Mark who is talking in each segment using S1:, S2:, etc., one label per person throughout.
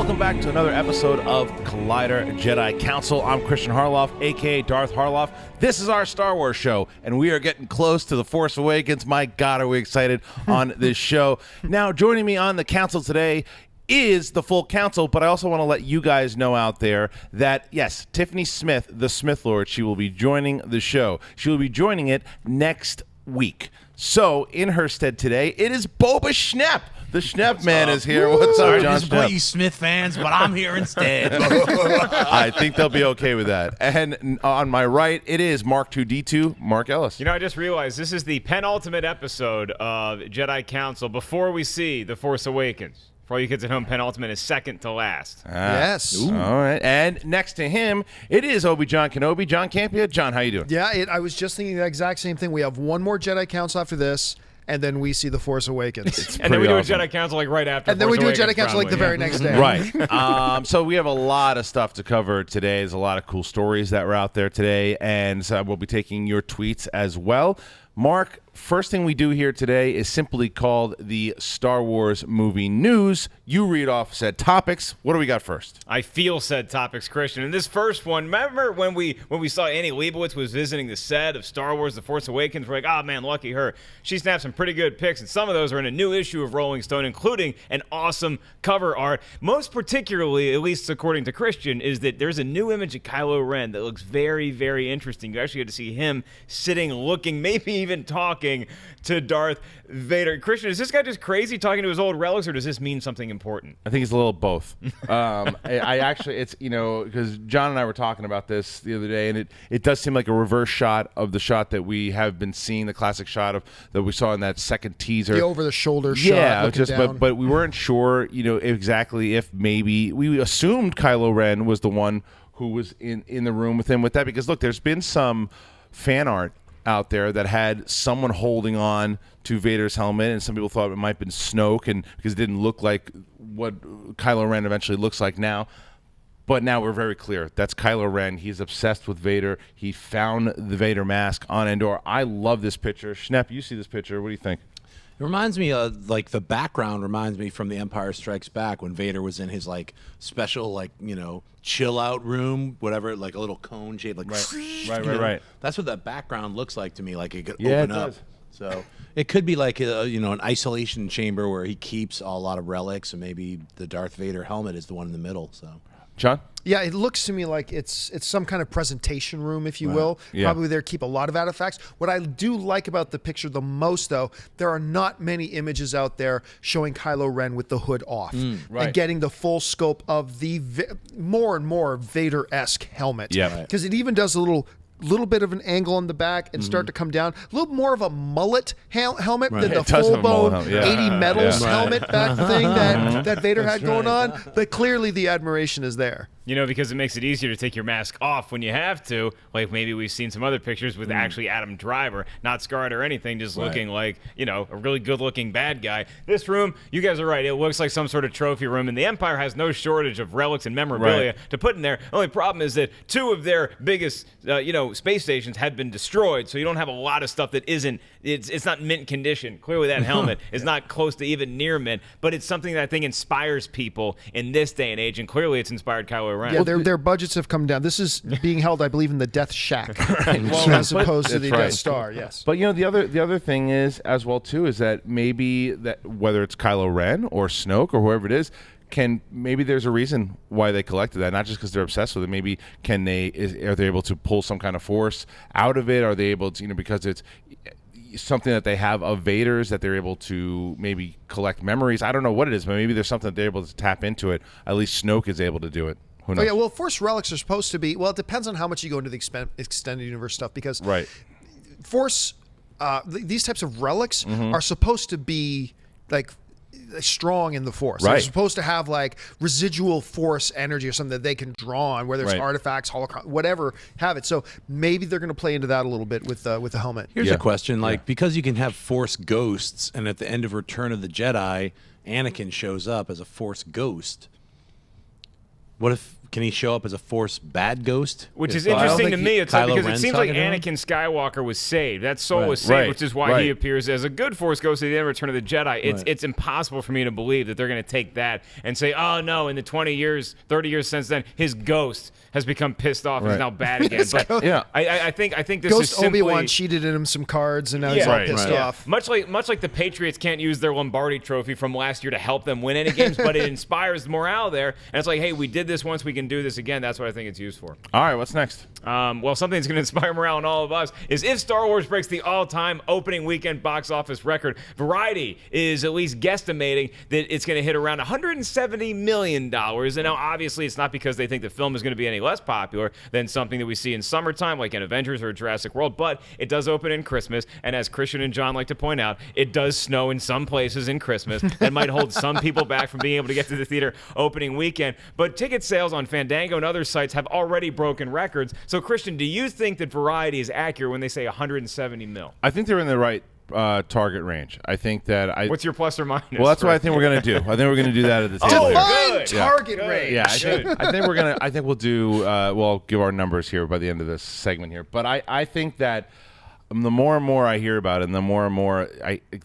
S1: Welcome back to another episode of Collider Jedi Council. I'm Christian Harloff, a.k.a. Darth Harloff. This is our Star Wars show, and we are getting close to The Force Awakens. My God, are we excited on this show. Now, joining me on the council today is the full council, but I also want to let you guys know out there that, yes, Tiffany Smith, the Smith Lord, she will be joining the show. She will be joining it next week. So, in her stead today, it is Boba Schnepp. The Schnepp man is here. What's up, John
S2: Disappoint you Smith fans, but I'm here instead.
S1: I think they'll be okay with that. And on my right, it is Mark 2D2, Mark Ellis.
S3: You know, I just realized this is the penultimate episode of Jedi Council before we see The Force Awakens. For all you kids at home, penultimate is second to last.
S4: Yes.
S1: All right. And next to him, it is Obi-Jon Kenobi. John Campea. John, how you doing?
S4: Yeah, I was just thinking the exact same thing. We have one more Jedi Council after this, and then we see The Force Awakens.
S3: And then we do
S1: awesome.
S3: a Jedi Council like right after.
S4: And then we
S3: Force
S4: do a
S3: Awakens,
S4: Jedi Council like the
S3: probably,
S4: very next day.
S1: Right. So we have a lot of stuff to cover today. There's a lot of cool stories that were out there today, and so we'll be taking your tweets as well. Mark, first thing we do here today is simply called the Star Wars Movie News. You read off said topics. What do we got first?
S3: I feel said topics, Christian. And this first one, remember when we saw Annie Leibovitz was visiting the set of Star Wars The Force Awakens? We're like, oh man, lucky her. She snapped some pretty good pics, and some of those are in a new issue of Rolling Stone, including an awesome cover art. Most particularly, at least according to Christian, is that there's a new image of Kylo Ren that looks very, very interesting. You actually get to see him sitting, looking, maybe even talking to Darth Vader. Christian, is this guy just crazy talking to his old relics, or does this mean something important?
S1: I think it's a little both. I actually, it's, you know, because John and I were talking about this the other day, and it does seem like a reverse shot of the shot that we have been seeing, the classic shot of that we saw in that second teaser.
S4: The over-the-shoulder shot.
S1: Yeah, just
S4: down.
S1: but we weren't sure, you know, exactly if maybe we assumed Kylo Ren was the one who was in the room with him with that, because look, there's been some fan art out there that had someone holding on to Vader's helmet, and some people thought it might have been Snoke, and because it didn't look like what Kylo Ren eventually looks like now. But now we're very clear. That's Kylo Ren. He's obsessed with Vader. He found the Vader mask on Endor. I love this picture. Schnepp, you see this picture. What do you think?
S2: It reminds me of, like, the background reminds me from The Empire Strikes Back when Vader was in his, like, special, like, you know, chill out room, whatever, like a little cone shaped, like,
S1: Right.
S2: That's what that background looks like to me, like it could
S1: Yeah,
S2: open
S1: it
S2: up.
S1: does.
S2: So it could be like you know, an isolation chamber where he keeps a lot of relics, and maybe the Darth Vader helmet is the one in the middle. So,
S1: John?
S4: Yeah, it looks to me like it's some kind of presentation room, if you will.
S1: Yeah.
S4: Probably there keep a lot of artifacts. What I do like about the picture the most, though, there are not many images out there showing Kylo Ren with the hood off
S1: right.
S4: and getting the full scope of the more and more Vader-esque helmet.
S1: Yeah.
S4: Because it even does a little bit of an angle on the back and start to come down. A little more of a mullet helmet than the
S1: It does have a mullet
S4: full-bone
S1: helmet, yeah.
S4: 80 metals
S1: Yeah.
S4: helmet back thing that Vader had going on. But clearly the admiration is there.
S3: You know, because it makes it easier to take your mask off when you have to. Like maybe we've seen some other pictures with actually Adam Driver, not scarred or anything, just looking like, you know, a really good-looking bad guy. This room, you guys are right, it looks like some sort of trophy room, and the Empire has no shortage of relics and memorabilia to put in there. The only problem is that two of their biggest, you know, space stations had been destroyed, so you don't have a lot of stuff that isn't, it's not mint condition. Clearly that helmet is not close to even near mint, but it's something that I think inspires people in this day and age, and clearly it's inspired Kylo Ren.
S4: Yeah, their budgets have come down. This is being held, I believe, in the Death Shack, as opposed to the
S1: right.
S4: Death Star. Yes.
S1: But, you know, the other thing is, as well, too, is that maybe that whether it's Kylo Ren or Snoke or whoever it is, maybe there's a reason why they collected that, not just because they're obsessed with it. Maybe are they able to pull some kind of force out of it? Are they able to, you know, because it's something that they have of Vader's that they're able to maybe collect memories. I don't know what it is, but maybe there's something that they're able to tap into it. At least Snoke is able to do it. Who knows?
S4: Oh, yeah, well, Force relics are supposed to be, well, it depends on how much you go into the extended universe stuff, because Force, these types of relics are supposed to be, like, strong in the Force.
S1: Right.
S4: They're supposed to have, like, residual Force energy or something that they can draw on, whether it's artifacts, holocron, whatever, have it. So maybe they're going to play into that a little bit with the helmet.
S2: here's a question: like, because you can have Force ghosts, and at the end of Return of the Jedi, Anakin shows up as a Force ghost. What if can he show up as a Force bad ghost?
S3: Which is
S2: I don't
S3: interesting to
S2: think
S3: me. It's like,
S2: Kylo
S3: because it
S2: Ren's
S3: seems like
S2: talking to him?
S3: Anakin Skywalker was saved. That soul
S2: Right.
S3: was saved,
S1: Right.
S3: which is why
S1: Right.
S3: he appears as a good Force ghost at the end of Return of the Jedi. It's
S2: Right.
S3: it's impossible for me to believe that they're going to take that and say, oh no, in the 20 years, 30 years since then, his ghost has become pissed off and is
S1: Right.
S3: now bad again. But
S1: Yeah.
S3: I think this
S4: Ghost
S3: is simply
S4: Obi-Wan cheated in him some cards, and now he's all
S1: Right.
S4: pissed
S1: Right.
S4: off.
S3: Much like the Patriots can't use their Lombardi trophy from last year to help them win any games, but it inspires morale there. And it's like, hey, we did this once, we can do this again. That's what I think it's used for.
S1: All right, what's next?
S3: Well, something that's going to inspire morale in all of us is if Star Wars breaks the all-time opening weekend box office record. Variety is at least guesstimating that it's going to hit around $170 million. And now, obviously, it's not because they think the film is going to be any less popular than something that we see in summertime, like in Avengers or Jurassic World, but it does open in Christmas. And as Christian and John like to point out, it does snow in some places in Christmas. That might hold some people back from being able to get to the theater opening weekend. But ticket sales on Fandango and other sites have already broken records. So, Christian, do you think that Variety is accurate when they say 170 mil?
S1: I think they're in the right target range. I think that
S3: What's your plus or minus?
S1: Well, that's what I think we're gonna do. I think we're gonna do that at the table. here.
S4: Define
S3: good.
S4: target
S3: Good.
S4: range.
S1: Yeah, I think we're gonna. I think we'll do. We'll give our numbers here by the end of this segment here. But I think that the more and more I hear about it, and the more and more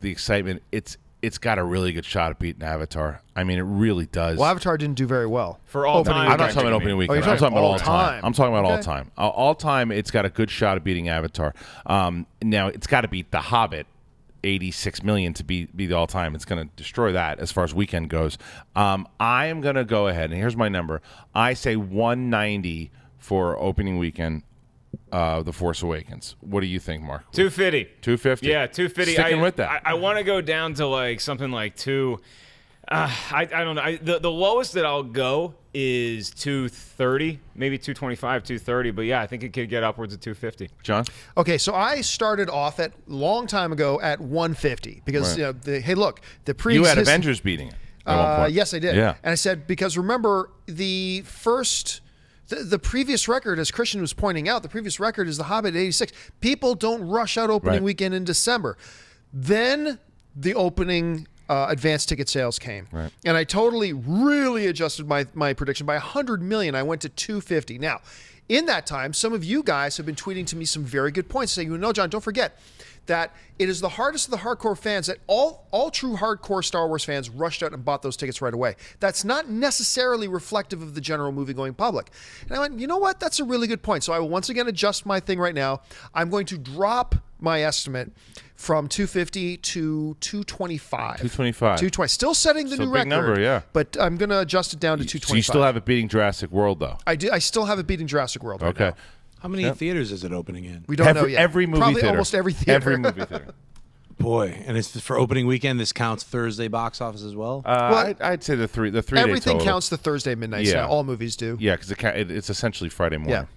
S1: the excitement, it's got a really good shot at beating Avatar. I mean, it really does.
S4: Well, Avatar didn't do very well.
S3: For all
S4: Opening
S3: time.
S1: I'm not
S4: weekend.
S1: talking about opening weekend.
S4: you're
S1: I'm talking about all
S4: all
S1: time.
S4: time.
S1: I'm talking about all
S4: Okay.
S1: time. All time, it's got a good shot at beating Avatar. Now, it's got to beat The Hobbit, 86 million to be the all time. It's going to destroy that as far as weekend goes. I am going to go ahead, and here's my number. I say 190 for opening weekend. The Force Awakens. What do you think, Mark?
S3: 250.
S1: 250.
S3: Yeah, 250.
S1: Sticking with that.
S3: I want to go down to like something like two. I don't know. The lowest that I'll go is 230, maybe 225, 230. But yeah, I think it could get upwards of 250.
S1: John?
S4: Okay, so I started off at long time ago at 150 because
S1: Right.
S4: hey, look, the
S1: You
S4: previous
S1: had Avengers beating it at one point.
S4: yes, I did.
S1: Yeah.
S4: And I said, because remember, the previous record, as Christian was pointing out, the previous record is The Hobbit 86. People don't rush out opening
S1: Right.
S4: weekend in December. Then the opening advanced ticket sales came.
S1: Right.
S4: And I totally, really adjusted my prediction by 100 million. I went to 250. Now, in that time, some of you guys have been tweeting to me some very good points, saying, John, don't forget that it is the hardest of the hardcore fans, that all true hardcore Star Wars fans rushed out and bought those tickets right away. That's not necessarily reflective of the general movie-going public. And I went, you know what? That's a really good point. So I will once again adjust my thing right now. I'm going to drop my estimate from 250 to 225.
S1: 225.
S4: 220. Still setting the
S1: So
S4: new
S1: big
S4: record.
S1: number, yeah.
S4: But I'm going to adjust it down to 225.
S1: So you still have it beating Jurassic World, though.
S4: I do. I still have it beating Jurassic World right
S1: Okay.
S4: now.
S2: How many theaters is it opening in?
S4: We don't know yet.
S1: Every movie
S4: Probably
S1: theater.
S4: almost every theater.
S1: Every movie theater.
S2: Boy, and it's for opening weekend. This counts Thursday box office as well.
S1: I'd say the three.
S4: Everything
S1: total.
S4: counts the Thursday midnight.
S1: Yeah.
S4: Yeah. All movies do.
S1: Yeah, because it's essentially Friday morning.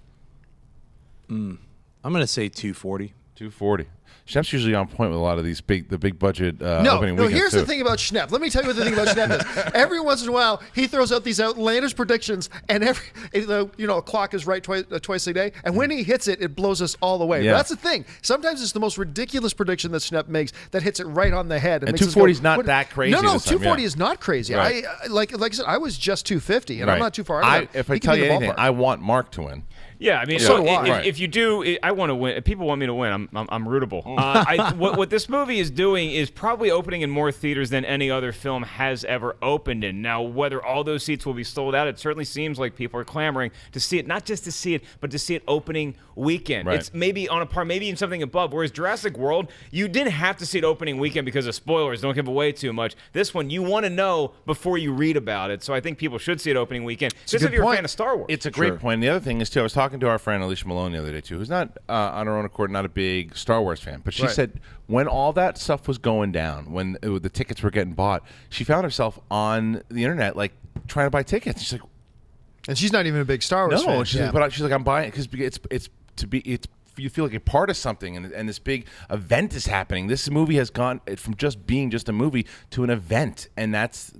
S4: Yeah.
S2: I'm gonna say 240.
S1: 240. Schnepp's usually on point with a lot of these big budget
S4: No,
S1: opening weekends
S4: here's
S1: too.
S4: the thing about Schnepp. Let me tell you what the thing about Schnepp is. Every once in a while, he throws out these outlandish predictions, and a clock is right twice a day. And when he hits it, it blows us all away.
S1: Yeah.
S4: But that's the thing. Sometimes it's the most ridiculous prediction that Schnepp makes that hits it right on the head.
S1: And
S4: makes us
S1: 240 is
S4: go,
S1: not
S4: "What-"
S1: that crazy
S4: No,
S1: this time,
S4: 240
S1: yeah.
S4: is not crazy.
S1: Right.
S4: Like I said, I was just 250, and I'm
S1: Right.
S4: not too far out of that.
S1: If I
S4: He can
S1: tell
S4: be
S1: you
S4: in the
S1: anything,
S4: ballpark.
S1: I want Mark to win.
S3: Yeah, I mean,
S4: So do I.
S3: if you do, I want to win. If people want me to win, I'm rootable.
S1: Mm.
S3: What this movie is doing is probably opening in more theaters than any other film has ever opened in. Now, whether all those seats will be sold out, it certainly seems like people are clamoring to see it, not just to see it, but to see it opening weekend.
S1: Right.
S3: It's maybe on a par, maybe even something above. Whereas Jurassic World, you didn't have to see it opening weekend because of spoilers. Don't give away too much. This one, you want to know before you read about it. So I think people should see it opening weekend. Just
S4: good
S3: if you're
S4: point.
S3: a fan of Star Wars.
S1: It's a great point. And the other thing is, too, I was talking to our friend Alicia Malone the other day, too, who's not, on her own accord, not a big Star Wars fan. But she
S4: Right.
S1: said when all that stuff was going down, when the tickets were getting bought, she found herself on the internet, like, trying to buy tickets. She's like,
S4: And she's not even a big Star Wars fan.
S1: no. She's
S4: Yeah.
S1: like, but she's like, I'm buying it because you feel like a part of something, and this big event is happening. This movie has gone from just being just a movie to an event, and it's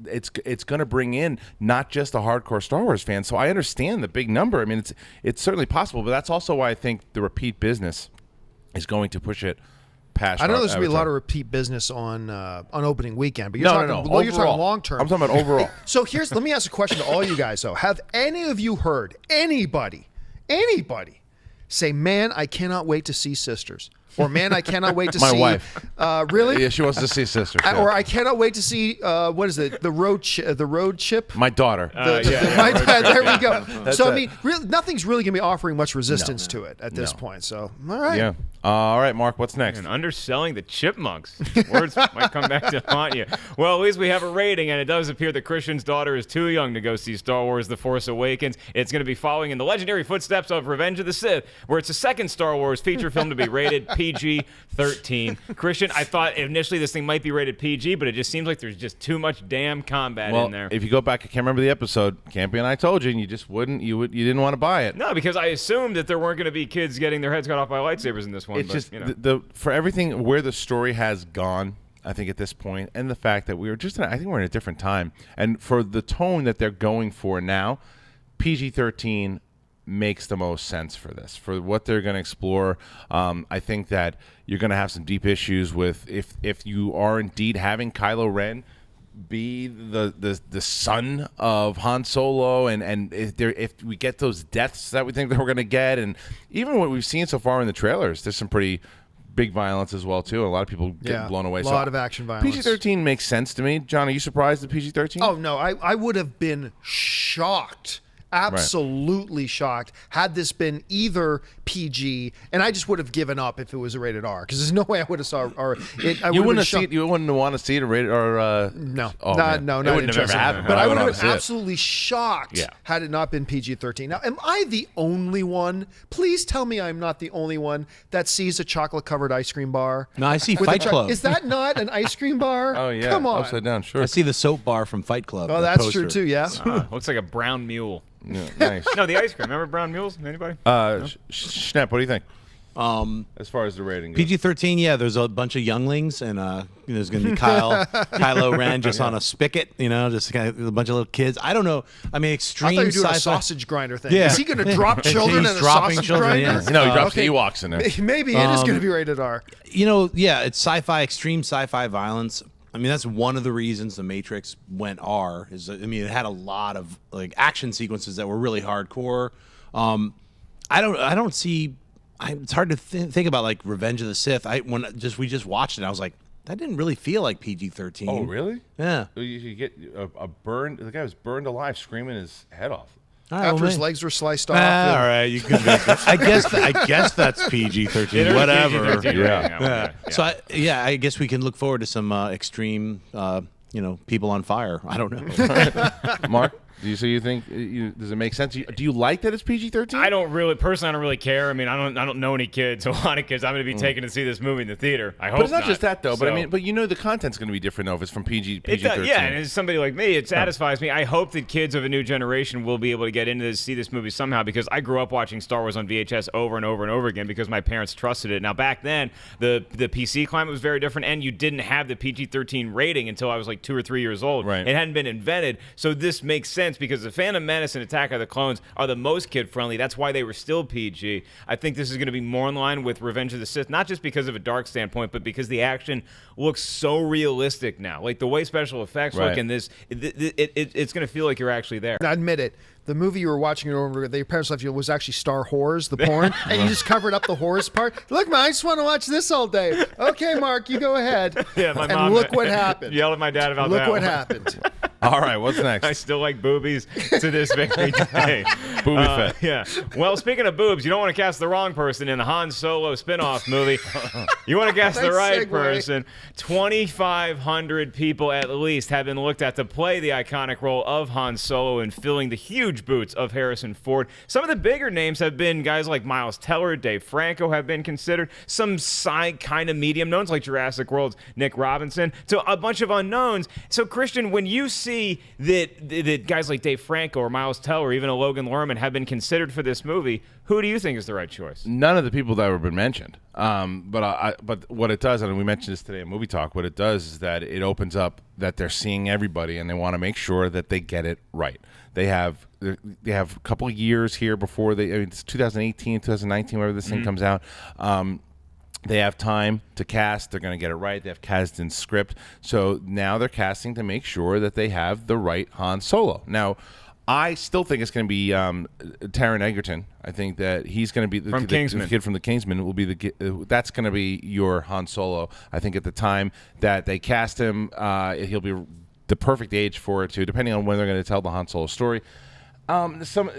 S1: going to bring in not just a hardcore Star Wars fan. So I understand the big number. I mean, it's certainly possible, but that's also why I think the repeat business is going to push it past.
S4: I know there's gonna be a lot
S1: Avatar.
S4: of repeat business on opening weekend, but you're
S1: No,
S4: talking
S1: no.
S4: you're talking
S1: Overall.
S4: long term.
S1: I'm talking about overall.
S4: So let me ask a question to all you guys though. Have any of you heard anybody say, "Man, I cannot wait to see Sisters," or "Man, I cannot wait to
S1: My
S4: see"?
S1: wife.
S4: Really?
S1: Yeah, she wants to see Sisters. yeah.
S4: Or I cannot wait to see what is it? The road chip.
S1: My daughter.
S4: There we go. So I
S1: it.
S4: mean, really, nothing's really going to be offering much resistance to it at this point. So all right.
S1: Yeah. All right, Mark. What's next?
S3: And underselling the chipmunks. Words might come back to haunt you. Well, at least we have a rating, and it does appear that Christian's daughter is too young to go see Star Wars The Force Awakens. It's going to be following in the legendary footsteps of Revenge of the Sith, where it's the second Star Wars feature film to be rated PG-13. Christian, I thought initially this thing might be rated PG, but it just seems like there's just too much damn combat in there.
S1: If you go back, I can't remember the episode. Campy and I told you, and you just wouldn't. You didn't want to buy it.
S3: No, because I assumed that there weren't going to be kids getting their heads cut off by lightsabers in this one.
S1: It's
S3: but,
S1: just
S3: you know.
S1: for everything where the story has gone. I think at this point, and the fact that we were just, I think we're in a different time, and for the tone that they're going for now, PG-13 makes the most sense for this, for what they're going to explore. I think that you're going to have some deep issues with if you are indeed having Kylo Ren be the son of Han Solo, and if we get those deaths that we think that we're going to get, and even what we've seen so far in the trailers, there's some pretty big violence as well too. A lot of people get blown away.
S4: A lot of action violence.
S1: PG-13 makes sense to me. John, are you surprised at PG-13?
S4: Oh no, I would have been shocked. Absolutely shocked had this been either PG, and I just would have given up if it was a rated R, because there's no way I would have saw or it. I
S1: You
S4: would
S1: wouldn't
S4: have
S1: see it. You wouldn't want to see it rated or
S4: No,
S1: oh,
S4: not
S1: man. It
S4: not
S1: wouldn't have ever
S4: interested.
S1: happened.
S4: But I would
S1: wouldn't
S4: have
S1: wanna
S4: been
S1: see it.
S4: absolutely shocked
S1: Yeah.
S4: had it not been PG-13. Now, am I the only one? Please tell me I'm not the only one that sees a chocolate-covered ice cream bar.
S2: No, I see
S4: with a
S2: Fight Club.
S4: Is that not an ice cream bar?
S1: Oh yeah,
S4: come on.
S1: upside down. Sure.
S2: I see the soap bar from Fight Club.
S4: Oh,
S2: the
S4: that's
S2: poster.
S4: true too. Yeah.
S3: Looks like a brown mule.
S1: Yeah, nice.
S3: No, the ice cream. Remember brown mules? Anybody?
S1: Schnepp, what do you think? As far as the rating goes.
S2: PG-13, yeah. There's a bunch of younglings, and there's going to be Kylo Ren just on a spigot, just kind of a bunch of little kids. I don't know. I mean,
S4: I
S2: extreme
S4: thought you were doing a
S2: sci-fi.
S4: sausage grinder thing.
S2: Yeah.
S4: Is he going to drop children
S2: He's
S4: in a
S2: dropping
S4: sausage
S2: children,
S4: grinder?
S2: yes.
S1: No, he drops
S4: okay.
S1: the Ewoks in there.
S4: Maybe it is going to be rated R.
S2: Yeah, it's sci-fi, extreme sci-fi violence. I mean, that's one of the reasons The Matrix went R. It had a lot of action sequences that were really hardcore. I don't see. It's hard to think about Revenge of the Sith. We just watched it, I was like, that didn't really feel like PG-13.
S1: Oh, really?
S2: Yeah.
S1: You get a burn. The guy was burned alive, screaming his head off.
S2: All right,
S4: After
S2: well,
S4: his
S2: man.
S4: legs were sliced off.
S2: All right, you can. I guess that's PG-13.
S3: It is
S2: Whatever.
S3: PG-13 rating,
S1: Yeah.
S3: okay.
S2: So I guess we can look forward to some extreme, people on fire. I don't know.
S1: Mark, you think does it make sense? Do you like that it's PG-13?
S3: I don't really care. I mean, I don't know any kids. A lot of kids. I'm going to be taken to see this movie in the theater. I hope.
S1: But it's not just that though. But
S3: So-
S1: the content's going to be different though if it's from PG-13.
S3: It does, yeah, and as somebody like me, it satisfies me. I hope that kids of a new generation will be able to get into this, see this movie somehow, because I grew up watching Star Wars on VHS over and over and over again because my parents trusted it. Now, back then, the PC climate was very different, and you didn't have the PG-13 rating until I was 2 or 3 years old.
S1: Right.
S3: It hadn't been invented, so this makes sense because the Phantom Menace and Attack of the Clones are the most kid-friendly. That's why they were still PG. I think this is going to be more in line with Revenge of the Sith, not just because of a dark standpoint, but because the action looks so realistic now. The way special effects
S1: Right.
S3: look in this, it's going to feel like you're actually there.
S4: Now, admit it. The movie you were watching over, your parents left you, was actually Star Whores, the porn, and you just covered up the whores part. Look, man, I just want to watch this all day. Okay, Mark, you go ahead.
S3: Yeah, my
S4: and
S3: mom
S4: look what happened.
S3: Yelled at my dad about
S4: Look
S3: that.
S4: what
S3: one.
S4: happened.
S1: All right, what's
S3: I
S1: next?
S3: still like boobies to this very day.
S1: Booby fit.
S3: Yeah. Well, speaking of boobs, you don't want to cast the wrong person in the Han Solo spin-off movie. You want to cast the
S4: Nice
S3: right
S4: segue.
S3: person. 2,500 people at least have been looked at to play the iconic role of Han Solo and filling the huge boots of Harrison Ford. Some of the bigger names have been guys like Miles Teller, Dave Franco have been considered. Some side kind of medium knowns like Jurassic World's Nick Robinson. To a bunch of unknowns. So, Christian, when you see that guys like Dave Franco or Miles Teller or even a Logan Lerman have been considered for this movie, who do you think is the right choice?
S1: None of the people that have been mentioned. But what it does, and we mentioned this today in Movie Talk, what it does is that it opens up that they're seeing everybody and they want to make sure that they get it right. They have a couple of years here before it's 2018, 2019, whenever this thing comes out. They have time to cast. They're going to get it right. They have Kasdan's script. So now they're casting to make sure that they have the right Han Solo. Now, I still think it's going to be Taron Egerton. I think that he's going to be the kid from the Kingsman. Will be that's going to be your Han Solo. I think at the time that they cast him, he'll be the perfect age for it too, depending on when they're going to tell the Han Solo story.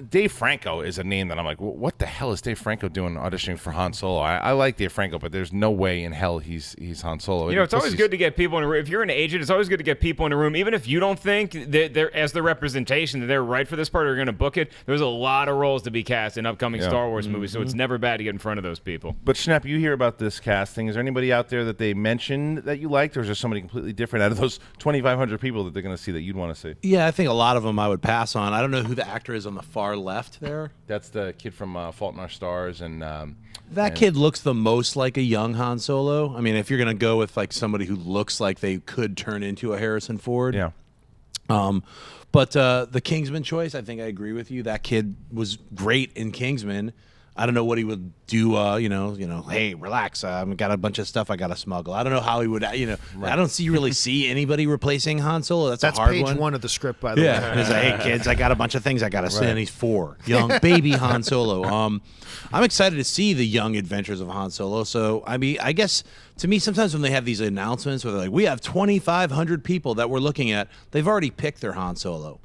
S1: Dave Franco is a name that I'm like, what the hell is Dave Franco doing auditioning for Han Solo? I like Dave Franco, but there's no way in hell he's Han Solo.
S3: You know, it's always good to get people in a room. If you're an agent, it's always good to get people in a room, even if you don't think that they're as the representation that they're right for this part or going to book it. There's a lot of roles to be cast in upcoming Star Wars movies, so it's never bad to get in front of those people.
S1: But Schnepp, you hear about this casting. Is there anybody out there that they mentioned that you liked, or is there somebody completely different out of those 2,500 people that they're going to see that you'd want to see?
S2: Yeah, I think a lot of them I would pass on. I don't know who the actor is on the far left there.
S1: That's the kid from Fault in Our Stars, and
S2: that kid looks the most like a young Han Solo. I mean, if you're going to go with like somebody who looks like they could turn into a Harrison Ford,
S1: yeah.
S2: But the Kingsman choice, I think I agree with you. That kid was great in Kingsman. I don't know what he would do. Hey, relax. I've got a bunch of stuff I got to smuggle. I don't know how he would. I don't really see anybody replacing Han Solo. That's a hard
S4: page
S2: one.
S4: one of the script, by the way.
S2: Yeah, he's like, hey kids, I got a bunch of things I got to say. And he's 4, young baby Han Solo. I'm excited to see the young adventures of Han Solo. So I mean, I guess to me, sometimes when they have these announcements where they're like, we have 2,500 people that we're looking at, they've already picked their Han Solo.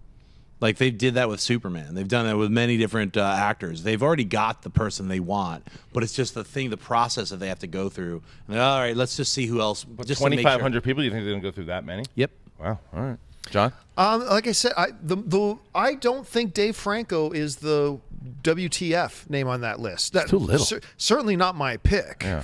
S2: Like they did that with Superman. They've done that with many different actors. They've already got the person they want, but it's just the process that they have to go through. And all right, let's just see who else. Just
S1: 2,500 people. You think they're going to go through that many?
S2: Yep.
S1: Wow. All right, John.
S4: Like I said, I don't think Dave Franco is the WTF name on that list. That's
S1: too little.
S4: Certainly not my pick.
S1: Yeah.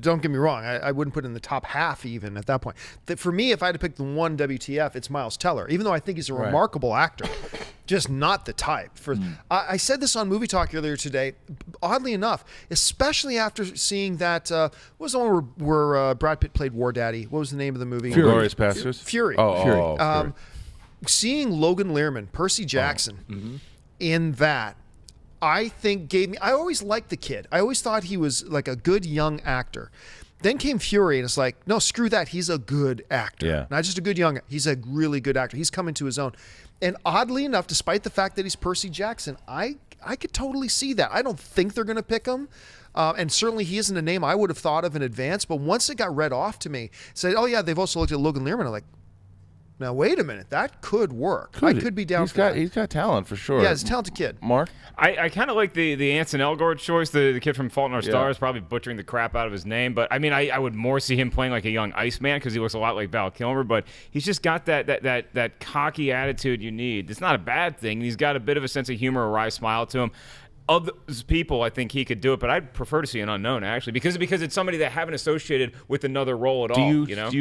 S4: Don't get me wrong, I wouldn't put it in the top half even at that point. For me, if I had to pick the one WTF, it's Miles Teller. Even though I think he's a remarkable actor, just not the type. I said this on Movie Talk earlier today. Oddly enough, especially after seeing that, what was the one where Brad Pitt played War Daddy? What was the name of the movie?
S1: Glorious Bastards.
S4: Fury.
S1: Fury.
S4: Fury. Seeing Logan Lerman, Percy Jackson, in that, I think gave me. I always liked the kid. I always thought he was like a good young actor. Then came Fury, and it's like, no, screw that. He's a good actor.
S1: Yeah.
S4: Not just a good young. He's a really good actor. He's coming to his own. And oddly enough, despite the fact that he's Percy Jackson, I could totally see that. I don't think they're going to pick him. And certainly he isn't a name I would have thought of in advance. But once it got read off to me, said, oh, yeah, they've also looked at Logan Lerman. I'm like, now, wait a minute. That could work. I could be down for that.
S1: He's got talent for sure.
S4: Yeah, he's a talented kid.
S1: Mark?
S3: I kind of like the Anson Elgort choice, the kid from Fault in Our Stars, probably butchering the crap out of his name. But, I mean, I would more see him playing like a young Iceman because he looks a lot like Val Kilmer. But he's just got that cocky attitude you need. It's not a bad thing. He's got a bit of a sense of humor, a wry smile to him. Of those people, I think he could do it, but I'd prefer to see an unknown actually, because it's somebody that haven't associated with another role at all.
S1: Do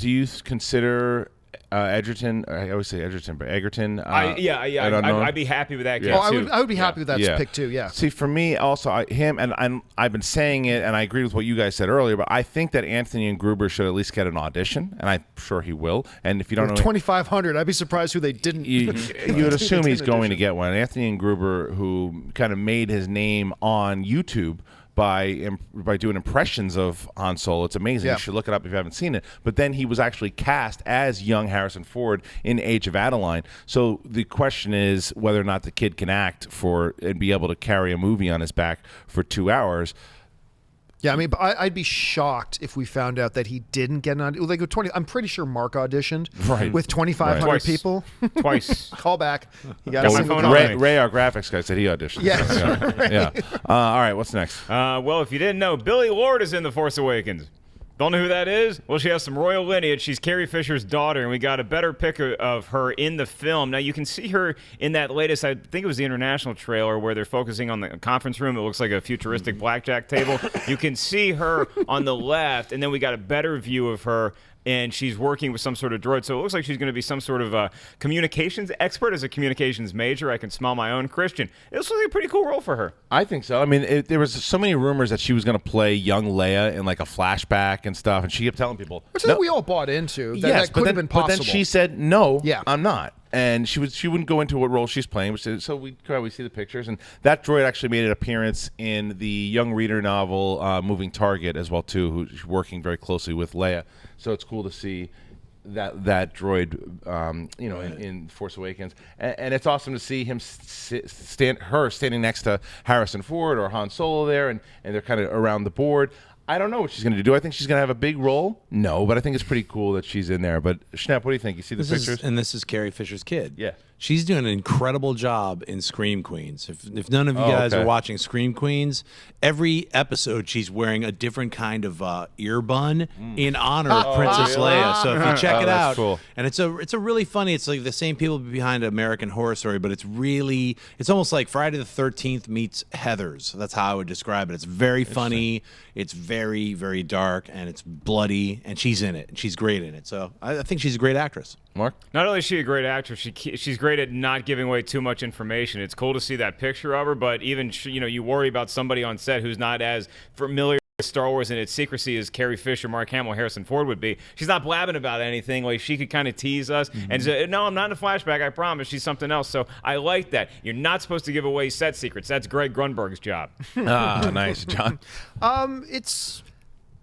S1: you consider Edgerton? I always say Edgerton, but Egerton.
S3: I'd be happy with that.
S4: Yeah. I would be happy with that pick too. Yeah.
S1: See, for me, also him, and I've been saying it, and I agree with what you guys said earlier. But I think that Anthony and Gruber should at least get an audition, and I'm sure he will. And if you don't know
S4: 2,500, I'd be surprised who they didn't.
S1: You would assume he's going to get one. Anthony and Gruber, who kind of made his name on YouTube by doing impressions of Han Solo. It's amazing. You should look it up if you haven't seen it. But then he was actually cast as young Harrison Ford in Age of Adeline. So the question is whether or not the kid can act and be able to carry a movie on his back for 2 hours.
S4: Yeah, I mean, I'd be shocked if we found out that he didn't get an audition. Like 20, I'm pretty sure Mark auditioned with 2,500 people.
S3: Twice.
S4: Call back. You got
S1: Ray, our graphics guy, said he auditioned.
S4: Yeah.
S1: All right, what's next?
S3: Well, if you didn't know, Billie Lourd is in The Force Awakens. Don't know who that is? Well, she has some royal lineage. She's Carrie Fisher's daughter, and we got a better pic of her in the film. Now, you can see her in that latest, I think it was the international trailer, where they're focusing on the conference room. It looks like a futuristic blackjack table. You can see her on the left, and then we got a better view of her, and she's working with some sort of droid. So it looks like she's going to be some sort of a communications expert. As a communications major, I can smell my own Christian. It looks like a pretty cool role for her.
S1: I think so. I mean, there was so many rumors that she was going to play young Leia in like a flashback and stuff, and she kept telling people.
S4: Which I think we all bought into. That could have been possible.
S1: But then she said, no,
S4: Yeah.
S1: I'm not. and she wouldn't go into what role she's playing, so we probably see the pictures. And that droid actually made an appearance in the young reader novel Moving Target as well too, who's working very closely with Leia. So it's cool to see that droid, in Force Awakens, and it's awesome to see him standing next to Harrison Ford or Han Solo there, and they're kind of around the board. I don't know what she's going to do. I think she's going to have a big role. No, but I think it's pretty cool that she's in there. But Schnepp, what do you think? You see the pictures?
S2: This is Carrie Fisher's kid.
S1: Yeah.
S2: She's doing an incredible job in Scream Queens. If none of you guys are watching Scream Queens, every episode she's wearing a different kind of ear bun in honor of Princess Leia. So if you check it out,
S1: cool.
S2: And it's a really funny. It's like the same people behind American Horror Story, but it's almost like Friday the 13th meets Heathers. That's how I would describe it. It's very funny. It's very, very dark, and it's bloody, and she's in it, and she's great in it. So I think she's a great actress.
S1: Mark?
S3: Not only is she a great actress, she's great at not giving away too much information. It's cool to see that picture of her, but even you worry about somebody on set who's not as familiar with Star Wars and its secrecy as Carrie Fisher, Mark Hamill, Harrison Ford would be. She's not blabbing about anything. Like, she could kind of tease us and say, no, I'm not in a flashback, I promise. She's something else. So I like that. You're not supposed to give away set secrets. That's Greg Grunberg's job.
S1: Nice, John.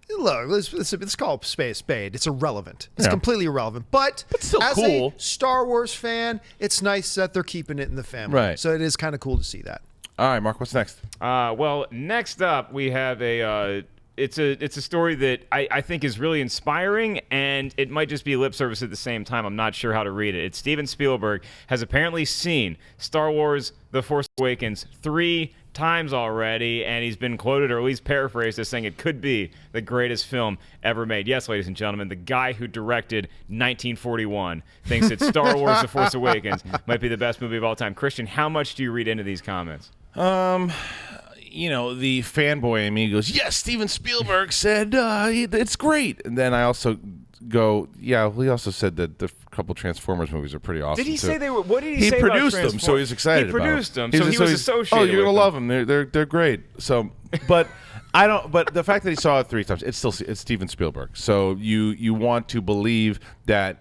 S4: Look, let's call it spade. It's irrelevant. It's completely irrelevant. But
S1: still
S4: as
S1: cool.
S4: a Star Wars fan, it's nice that they're keeping it in the family.
S1: Right.
S4: So it is kind of cool to see that.
S1: All right, Mark, what's next?
S3: Well, next up we have it's a story that I think is really inspiring, and it might just be lip service at the same time. I'm not sure how to read it. It's Steven Spielberg has apparently seen Star Wars The Force Awakens 3 times already, and he's been quoted, or at least paraphrased, as saying it could be the greatest film ever made. Yes, ladies and gentlemen, the guy who directed 1941 thinks that Star Wars The Force Awakens might be the best movie of all time. Christian, how much do you read into these comments?
S1: The fanboy in me goes, yes, Steven Spielberg said it's great. And then I also go, yeah, he also said that the couple Transformers movies are pretty awesome.
S3: Did he
S1: too.
S3: say they were? What did
S1: He
S3: say
S1: produced
S3: about
S1: them, so he's excited
S3: He produced
S1: about
S3: them, so he was associated.
S1: Oh, you're gonna
S3: with
S1: love them. They're great. So, but I don't. But the fact that he saw it 3 times, it's Steven Spielberg. So you want to believe that.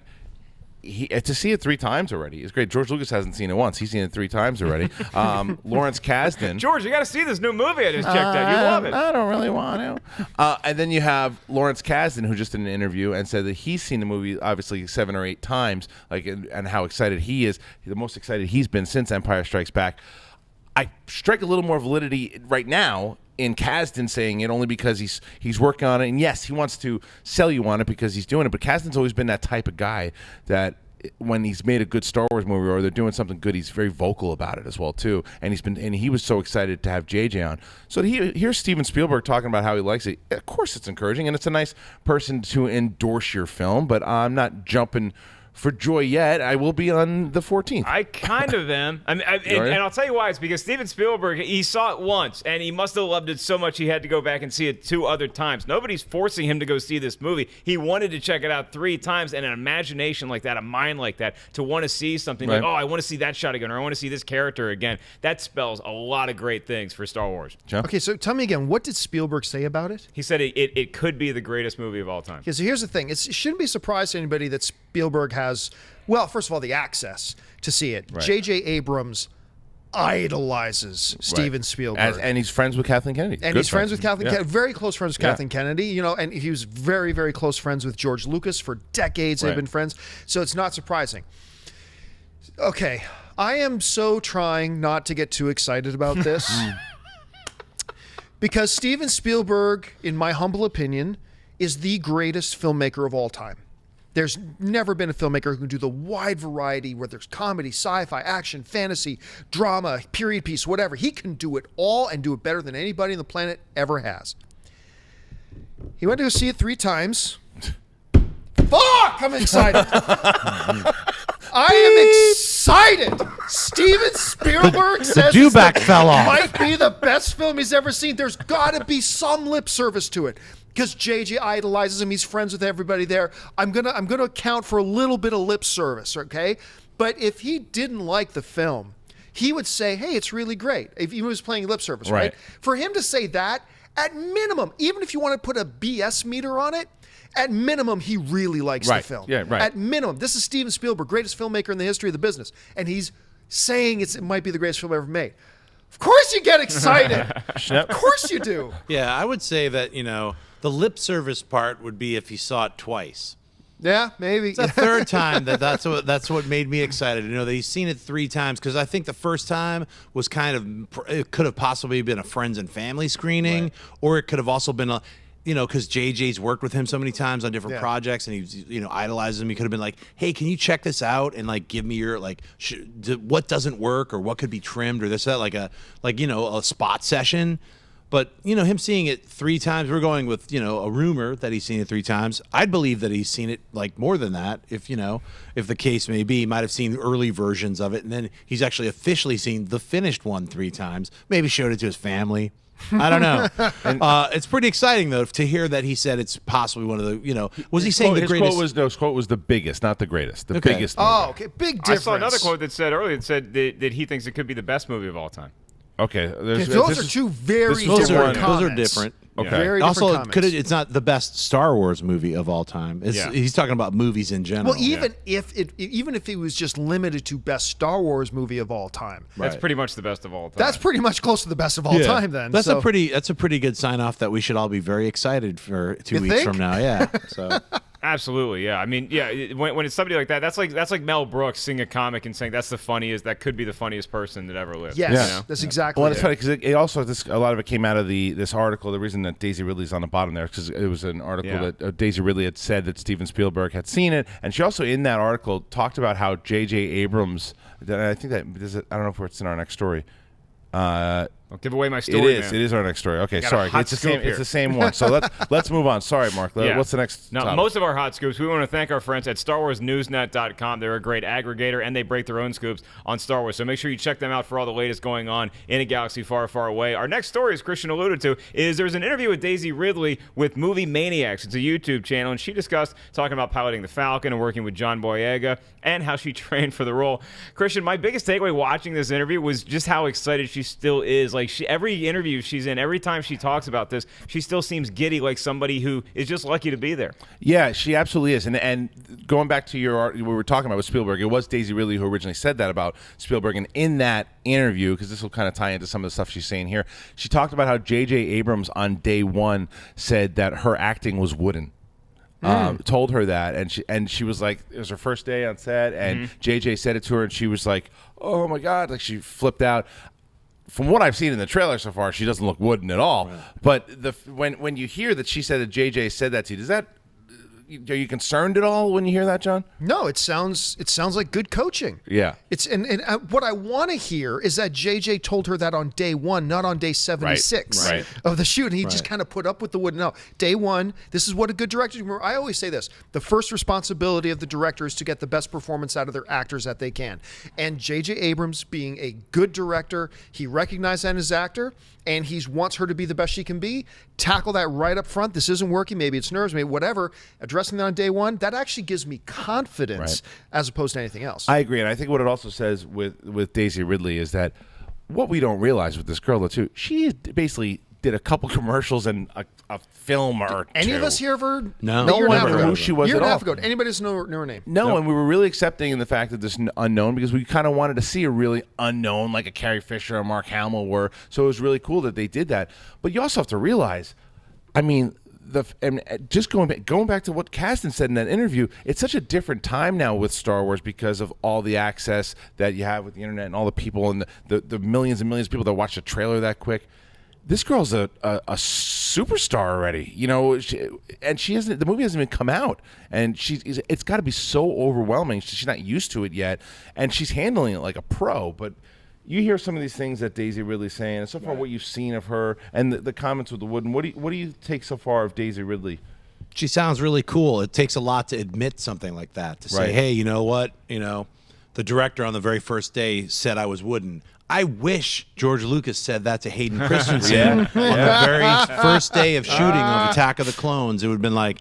S1: To see it 3 times already is great. George Lucas hasn't seen it once. He's seen it 3 times already. Lawrence Kasdan.
S3: George, you got to see this new movie I just checked out. You love it.
S1: I don't really want to. And then you have Lawrence Kasdan, who just did an interview and said that he's seen the movie obviously 7 or 8 times, and how excited he is. The most excited he's been since Empire Strikes Back. I strike a little more validity right now in Kasdan saying it only because he's working on it, and yes, he wants to sell you on it because he's doing it. But Kasdan's always been that type of guy that when he's made a good Star Wars movie or they're doing something good, he's very vocal about it as well too. And he was so excited to have JJ on. So here's Steven Spielberg talking about how he likes it. Of course, it's encouraging, and it's a nice person to endorse your film. But I'm not jumping for joy yet. I will be on the 14th.
S3: I kind of am. And I'll tell you why. It's because Steven Spielberg, he saw it once, and he must have loved it so much he had to go back and see it 2 other times. Nobody's forcing him to go see this movie. He wanted to check it out 3 times, and an imagination like that, a mind like that, to want to see something like, I want to see that shot again, or I want to see this character again. That spells a lot of great things for Star Wars.
S1: Jeff?
S4: Okay, so tell me again, what did Spielberg say about it?
S3: He said it could be the greatest movie of all time.
S4: Okay, so here's the thing. It shouldn't be a surprise to anybody that Spielberg has, well, first of all, the access to see it. J.J. Abrams idolizes Steven Spielberg.
S1: And he's friends with Kathleen Kennedy.
S4: And he's friends with Kathleen Kennedy, very close friends with Kathleen Kennedy, and he was very, very close friends with George Lucas for decades. They've been friends. So it's not surprising. Okay, I am so trying not to get too excited about this. Because Steven Spielberg, in my humble opinion, is the greatest filmmaker of all time. There's never been a filmmaker who can do the wide variety where there's comedy, sci-fi, action, fantasy, drama, period piece, whatever. He can do it all and do it better than anybody on the planet ever has. He went to go see it 3 times. Fuck! I'm excited. I am excited. Steven Spielberg says
S2: the dewback fell off.
S4: Might be the best film he's ever seen. There's got to be some lip service to it. Because JJ idolizes him, he's friends with everybody there. I'm gonna account for a little bit of lip service, okay? But if he didn't like the film, he would say, "Hey, it's really great." If he was playing lip service, right? For him to say that, at minimum, even if you want to put a BS meter on it, At minimum, he really likes
S1: Right.
S4: the film.
S1: Yeah, right.
S4: At minimum, this is Steven Spielberg, greatest filmmaker in the history of the business, and he's saying it might be the greatest film ever made. Of course you get excited. Of course you do.
S2: Yeah, I would say that, the lip service part would be if he saw it twice.
S4: Yeah, maybe.
S2: It's the third time that's what made me excited. That he's seen it 3 times, because I think the first time was it could have possibly been a friends and family screening, or it could have also been because JJ's worked with him so many times on different projects, and he idolizes him. He could have been like, hey, can you check this out and give me your what doesn't work or what could be trimmed or this, that, a spot session. But, him seeing it 3 times, we're going with, a rumor that he's seen it 3 times. I'd believe that he's seen it more than that, if the case may be. He might have seen early versions of it, and then he's actually officially seen the finished one 3 times. Maybe showed it to his family. I don't know. It's pretty exciting, though, to hear that he said it's possibly one of the, was he saying the greatest?
S1: His quote was the biggest, not the greatest. The
S2: Okay.
S1: biggest movie.
S4: Oh, okay. Big difference.
S3: I saw another quote that said earlier that he thinks it could be the best movie of all time.
S1: Okay.
S4: Those are 2 very
S1: those
S4: different
S2: Those
S4: comments.
S2: are different.
S1: Okay.
S4: Very different
S2: Also,
S4: comments.
S2: it's not the best Star Wars movie of all time. He's talking about movies in general.
S4: Well, even if it was just limited to best Star Wars movie of all time,
S3: That's pretty much the best of all time.
S4: that's pretty much close to the best of all time. Then
S2: That's
S4: so.
S2: a pretty good sign off that we should all be very excited for 2
S4: You
S2: weeks
S4: think?
S2: from now. Yeah. So
S3: Absolutely, yeah. I mean, yeah. When it's somebody like that, that's like Mel Brooks seeing a comic and saying that could be the funniest person that ever lived.
S4: Yes,
S3: you
S1: Yeah.
S3: know?
S4: that's exactly.
S1: Well, it's
S4: it.
S1: funny because it also a lot of it came out of this article. The reason that Daisy Ridley's on the bottom there because it was an article
S3: Yeah.
S1: that Daisy Ridley had said that Steven Spielberg had seen it, and she also in that article talked about how J.J. Abrams. I think that I don't know if it's in our next story.
S3: Don't give away my story.
S1: It is.
S3: man.
S1: It is our next story. Okay,
S3: Got a
S1: sorry.
S3: hot
S1: It's the
S3: scoop
S1: same.
S3: here.
S1: It's the same one. So let's move on. Sorry, Mark.
S3: Yeah.
S1: What's the next?
S3: Now,
S1: topic?
S3: most of our hot scoops, we want to thank our friends at StarWarsNewsNet.com. They're a great aggregator, and they break their own scoops on Star Wars. So make sure you check them out for all the latest going on in a galaxy far, far away. Our next story, as Christian alluded to, is there's an interview with Daisy Ridley with Movie Maniacs. It's a YouTube channel, and she discussed talking about piloting the Falcon and working with John Boyega and how she trained for the role. Christian, my biggest takeaway watching this interview was just how excited she still is. Every interview she's in, every time she talks about this, she still seems giddy, like somebody who is just lucky to be there.
S1: Yeah, she absolutely is. And going back to what we were talking about with Spielberg, it was Daisy Ridley who originally said that about Spielberg. And in that interview, because this will kind of tie into some of the stuff she's saying here, she talked about how J.J. Abrams on day 1 said that her acting was wooden. Told her that, and she was like, it was her first day on set, and JJ said it to her, and she was like, oh my god, like she flipped out. From what I've seen in the trailer so far, she doesn't look wooden at all. Right. But when you hear that she said that JJ said that to you, are you concerned at all when you hear that, John?
S4: No, it sounds like good coaching.
S1: Yeah.
S4: It's and what I want to hear is that JJ told her that on day 1, not on day 76
S1: Right.
S4: of the shoot. And he just kind of put up with the wood. No, day 1, this is what a good director. Remember, I always say this: the first responsibility of the director is to get the best performance out of their actors that they can. And JJ Abrams, being a good director, he recognized that in his actor, and he wants her to be the best she can be. Tackle that right up front. This isn't working. Maybe it's nerves. Maybe whatever. Addressing that on day 1, that actually gives me confidence as opposed to anything else.
S1: I agree, and I think what it also says with Daisy Ridley is that what we don't realize with this girl, though, too, she basically did a couple commercials and a film or
S4: Any
S1: two.
S4: of us here ever?
S2: No.
S1: No
S4: Year
S1: one
S4: and a half
S1: knew
S4: ago.
S1: who she was
S4: Year
S1: at
S4: and a
S1: all.
S4: half ago. Anybody just know her name?
S1: No, and we were really accepting in the fact that this unknown because we kind of wanted to see a really unknown like a Carrie Fisher or Mark Hamill were. So it was really cool that they did that. But you also have to realize, I mean, and just going back to what Kasdan said in that interview, it's such a different time now with Star Wars because of all the access that you have with the internet and all the people and the millions and millions of people that watch the trailer that quick. This girl's a superstar already, you know, and she hasn't. The movie hasn't even come out, and it's got to be so overwhelming. She's not used to it yet, and she's handling it like a pro. But you hear some of these things that Daisy Ridley's saying, and so far what you've seen of her, and the comments with the wooden. What do you take so far of Daisy Ridley?
S2: she sounds really cool. It takes a lot to admit something like that, to say,
S1: Right.
S2: hey, you know what? The director on the very first day said I was wooden. I wish George Lucas said that to Hayden Christensen on the very first day of shooting of Attack of the Clones. It would have been like,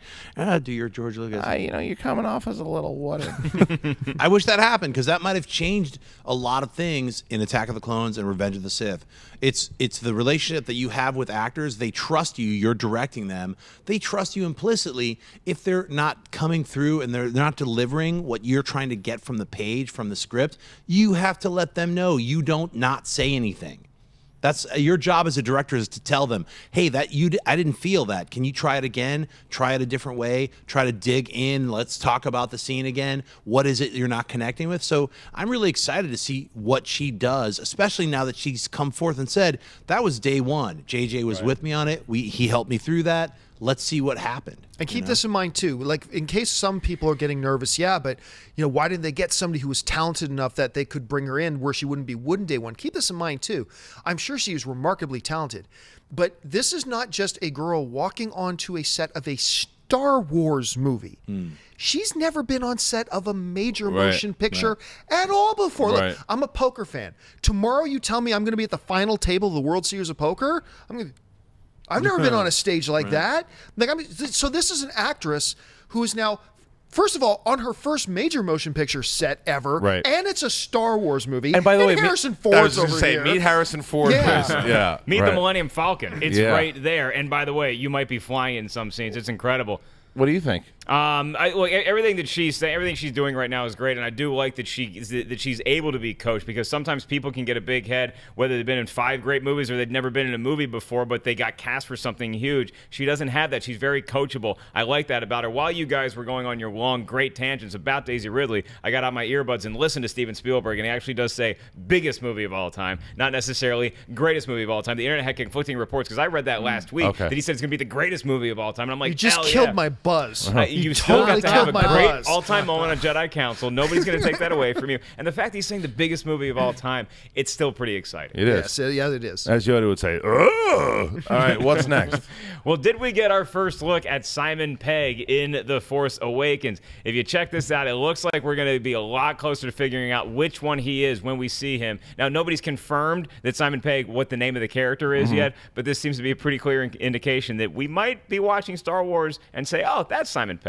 S2: do your George Lucas.
S1: You're coming off as a little whatever.
S2: I wish that happened because that might have changed a lot of things in Attack of the Clones and Revenge of the Sith. It's the relationship that you have with actors. They trust you. You're directing them. They trust you implicitly. If they're not coming through and they're not delivering what you're trying to get from the page, from the script, you have to let them know. You don't not say anything. That's your job as a director, is to tell them, hey, I didn't feel that. Can you try it again? Try it a different way. Try to dig in. Let's talk about the scene again. What is it you're not connecting with? So I'm really excited to see what she does, especially now that she's come forth and said, that was day one. JJ was with me on it. He helped me through that. Let's see what happened.
S4: And keep this in mind too, like in case some people are getting nervous, but why didn't they get somebody who was talented enough that they could bring her in where she wouldn't be wooden day one? Keep this in mind too. I'm sure she is remarkably talented, but this is not just a girl walking onto a set of a Star Wars movie. She's never been on set of a major motion picture at all before. Look, I'm a poker fan. Tomorrow you tell me I'm going to be at the final table of the World Series of Poker, I've never been on a stage like that. So this is an actress who is now, first of all, on her first major motion picture set ever, and it's a Star Wars movie.
S1: And by the way,
S4: Harrison Ford's over
S1: here. Meet Harrison Ford.
S3: Meet the Millennium Falcon. It's right there. And by the way, you might be flying in some scenes. It's incredible.
S1: What do you think?
S3: Look, everything that she's saying, everything she's doing right now is great, and I do like that she's able to be coached, because sometimes people can get a big head, whether they've been in 5 great movies or they've never been in a movie before, but they got cast for something huge. She doesn't have that. She's very coachable. I like that about her. While you guys were going on your long, great tangents about Daisy Ridley, I got out my earbuds and listened to Steven Spielberg, and he actually does say biggest movie of all time, not necessarily greatest movie of all time. The internet had conflicting reports, because I read that last week that he said it's going to be the greatest movie of all time, and I'm like,
S4: you just killed my buzz.
S3: You still
S4: totally
S3: got to have a
S4: killed my
S3: great
S4: buzz.
S3: all-time moment on Jedi Council. Nobody's going to take that away from you. And the fact that he's saying the biggest movie of all time, it's still pretty exciting.
S1: It is.
S4: Yes, yeah, it is.
S1: As Yoda would say, ugh. All right, what's next?
S3: Well, did we get our first look at Simon Pegg in The Force Awakens? If you check this out, it looks like we're going to be a lot closer to figuring out which one he is when we see him. Now, nobody's confirmed that Simon Pegg, what the name of the character is yet, but this seems to be a pretty clear indication that we might be watching Star Wars and say, oh, that's Simon Pegg.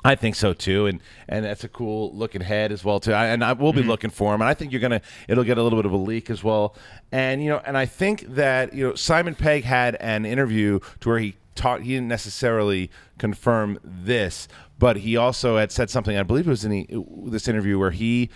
S1: I think so too, and that's a cool looking head as well too. I will be looking for him, and I think it'll get a little bit of a leak as well. And and I think that Simon Pegg had an interview to where he didn't necessarily confirm this, but he also had said something. I believe it was in this interview where I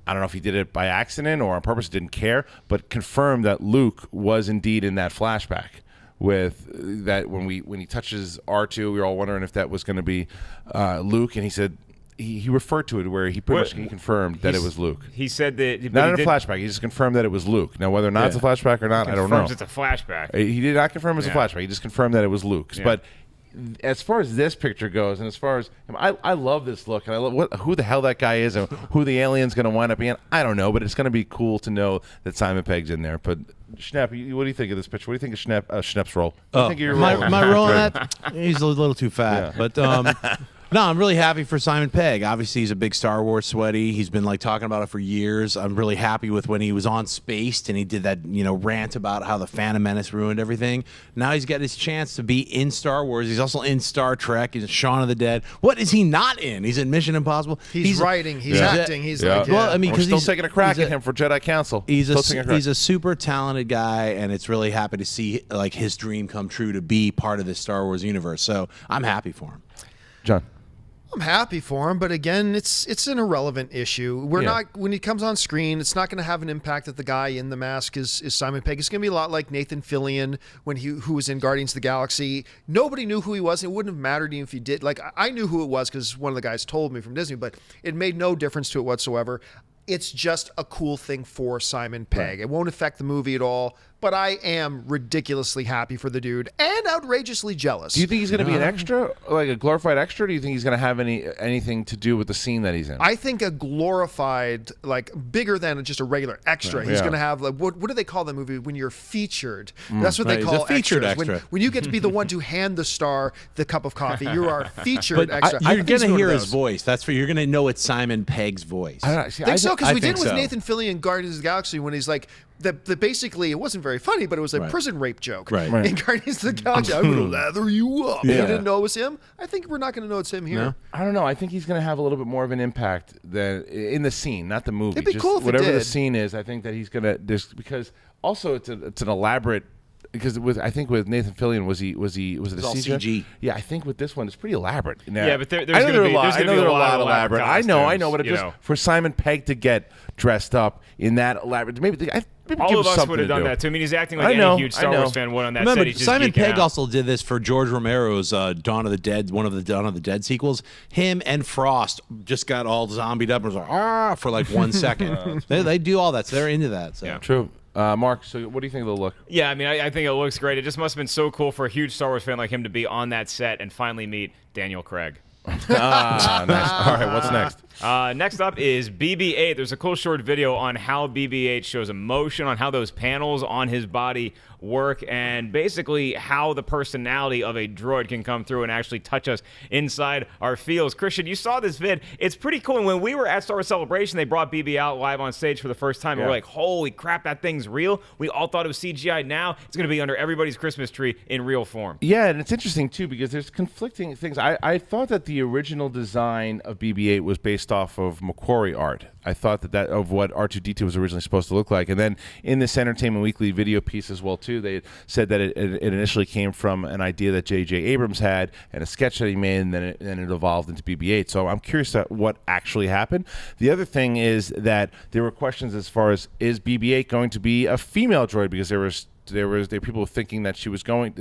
S1: don't know if he did it by accident or on purpose, didn't care, but confirmed that Luke was indeed in that flashback. With that, when he touches R2, we were all wondering if that was going to be Luke, and he said he referred to it where he pretty much confirmed that it was Luke.
S3: He said that
S1: not in a flashback. He just confirmed that it was Luke. Now, whether or not it's a flashback or not, I don't know.
S3: It's a flashback.
S1: He did not confirm it's a flashback. He just confirmed that it was Luke. Yeah. But as far as this picture goes, and as far as I love this look, and I love who the hell that guy is, and who the alien's going to wind up being. I don't know, but it's going to be cool to know that Simon Pegg's in there. But Schnepp, what do you think of this picture? What do you think of Schnepp's role? What do you think of your role?
S2: My role in that? He's a little too fat, but. No, I'm really happy for Simon Pegg. Obviously, he's a big Star Wars sweaty. He's been talking about it for years. I'm really happy with when he was on Spaced and he did that, rant about how the Phantom Menace ruined everything. Now he's got his chance to be in Star Wars. He's also in Star Trek. He's in Shaun of the Dead. What is he not in? He's in Mission Impossible.
S4: He's writing. He's acting. He's
S1: well, I mean, because he's still taking a crack at him for Jedi Council.
S2: He's a super talented guy, and it's really happy to see his dream come true to be part of the Star Wars universe. So I'm happy for him.
S1: John.
S4: I'm happy for him, but again, it's an irrelevant issue. We're not, when he comes on screen, it's not going to have an impact that the guy in the mask is Simon Pegg. It's going to be a lot like Nathan Fillion who was in Guardians of the Galaxy. Nobody knew who he was. It wouldn't have mattered even if he did. I knew who it was because one of the guys told me from Disney, but it made no difference to it whatsoever. It's just a cool thing for Simon Pegg. Right. It won't affect the movie at all, but I am ridiculously happy for the dude and outrageously jealous.
S1: Do you think he's going to be an extra, like a glorified extra? Or do you think he's going to have anything to do with the scene that he's in?
S4: I think a glorified, bigger than just a regular extra. He's going to have, what do they call that movie when you're featured? That's what they call
S2: featured
S4: extras.
S2: Extra.
S4: When you get to be the one to hand the star the cup of coffee, you are featured extra.
S2: You're going to hear his voice. You're going to know it's Simon Pegg's voice.
S4: I think so, because we did it with Nathan Fillion in Guardians of the Galaxy when he's that basically it wasn't very funny, but it was a prison rape joke.
S2: Right.
S4: In Guardians of the Galaxy, I'm gonna lather you up.
S1: Yeah.
S4: You didn't know it was him. I think we're not gonna know it's him here.
S2: No?
S1: I don't know. I think he's going to have a little bit more of an impact than in the scene, not the movie.
S4: It'd be
S1: Just
S4: cool if it
S1: whatever the
S4: did.
S1: scene is. I think that he's going to because also it's an elaborate. Because I think with Nathan Fillion was it a
S2: all
S1: CG?
S2: CG.
S1: Yeah, I think with this one it's pretty elaborate. Now,
S3: Yeah, but there's
S1: I know
S3: gonna
S1: there are
S3: be-
S1: a lot.
S3: there's
S1: I
S3: gonna
S1: know
S3: be a
S1: there are a
S3: lot
S1: lot
S3: of
S1: elaborate.
S3: elaborate
S1: I know, but
S3: costumes,
S1: just for Simon Pegg to get dressed up in that elaborate, maybe
S3: All
S1: give
S3: of
S1: him
S3: us
S1: something
S3: would have
S1: to
S3: done
S1: do.
S3: that too. I mean, he's acting like
S1: I know,
S3: any huge
S1: I
S3: Star
S1: know.
S3: Wars fan would on that
S2: Remember,
S3: set. He's just
S2: Simon
S3: geeking
S2: Pegg
S3: out.
S2: also did this for George Romero's Dawn of the Dead, one of the Dawn of the Dead sequels. Him and Frost just got all zombied up and was like, for like 1 second. They do all that, so they're into that. So.
S3: Yeah.
S1: True. Mark, so what do you think of the look?
S3: Yeah, I mean, I think it looks great. It just must have been so cool for a huge Star Wars fan like him to be on that set and finally meet Daniel Craig.
S1: Nice. All right, what's next?
S3: Next up is BB-8. There's a cool short video on how BB-8 shows emotion, on how those panels on his body work, and basically how the personality of a droid can come through and actually touch us inside our feels. Christian, you saw this vid. It's pretty cool. And when we were at Star Wars Celebration, they brought BB out live on stage for the first time. And we're like, holy crap, that thing's real. We all thought it was CGI. Now it's going to be under everybody's Christmas tree in real form.
S1: Yeah, and it's interesting too because there's conflicting things. I thought that the original design of BB-8 was based off of Macquarie art. I thought that of what R2-D2 was originally supposed to look like, and then in this Entertainment Weekly video piece as well too, they said that it initially came from an idea that J.J. Abrams had and a sketch that he made, and then it evolved into BB-8. So I'm curious at what actually happened. The other thing is that there were questions as far as is BB-8 going to be a female droid, because there were people thinking that it was going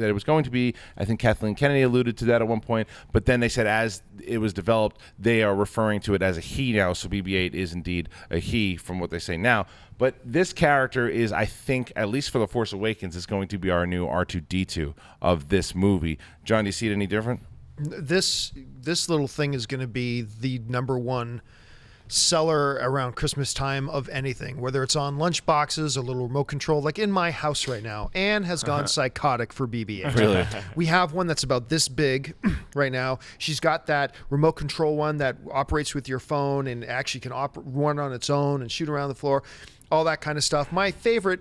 S1: to be. I think Kathleen Kennedy alluded to that at one point, but then they said as it was developed, they are referring to it as a he now. So BB-8 is indeed a he from what they say now. But this character is, I think, at least for The Force Awakens, is going to be our new R2-D2 of this movie. John, do you see it any different?
S4: This little thing is going to be the #1 seller around Christmas time of anything, whether it's on lunch boxes, a little remote control, like in my house right now. Anne has gone psychotic for BB-8.
S1: Really?
S4: We have one that's about this big right now. She's got that remote control one that operates with your phone and actually can run on its own and shoot around the floor, all that kind of stuff. My favorite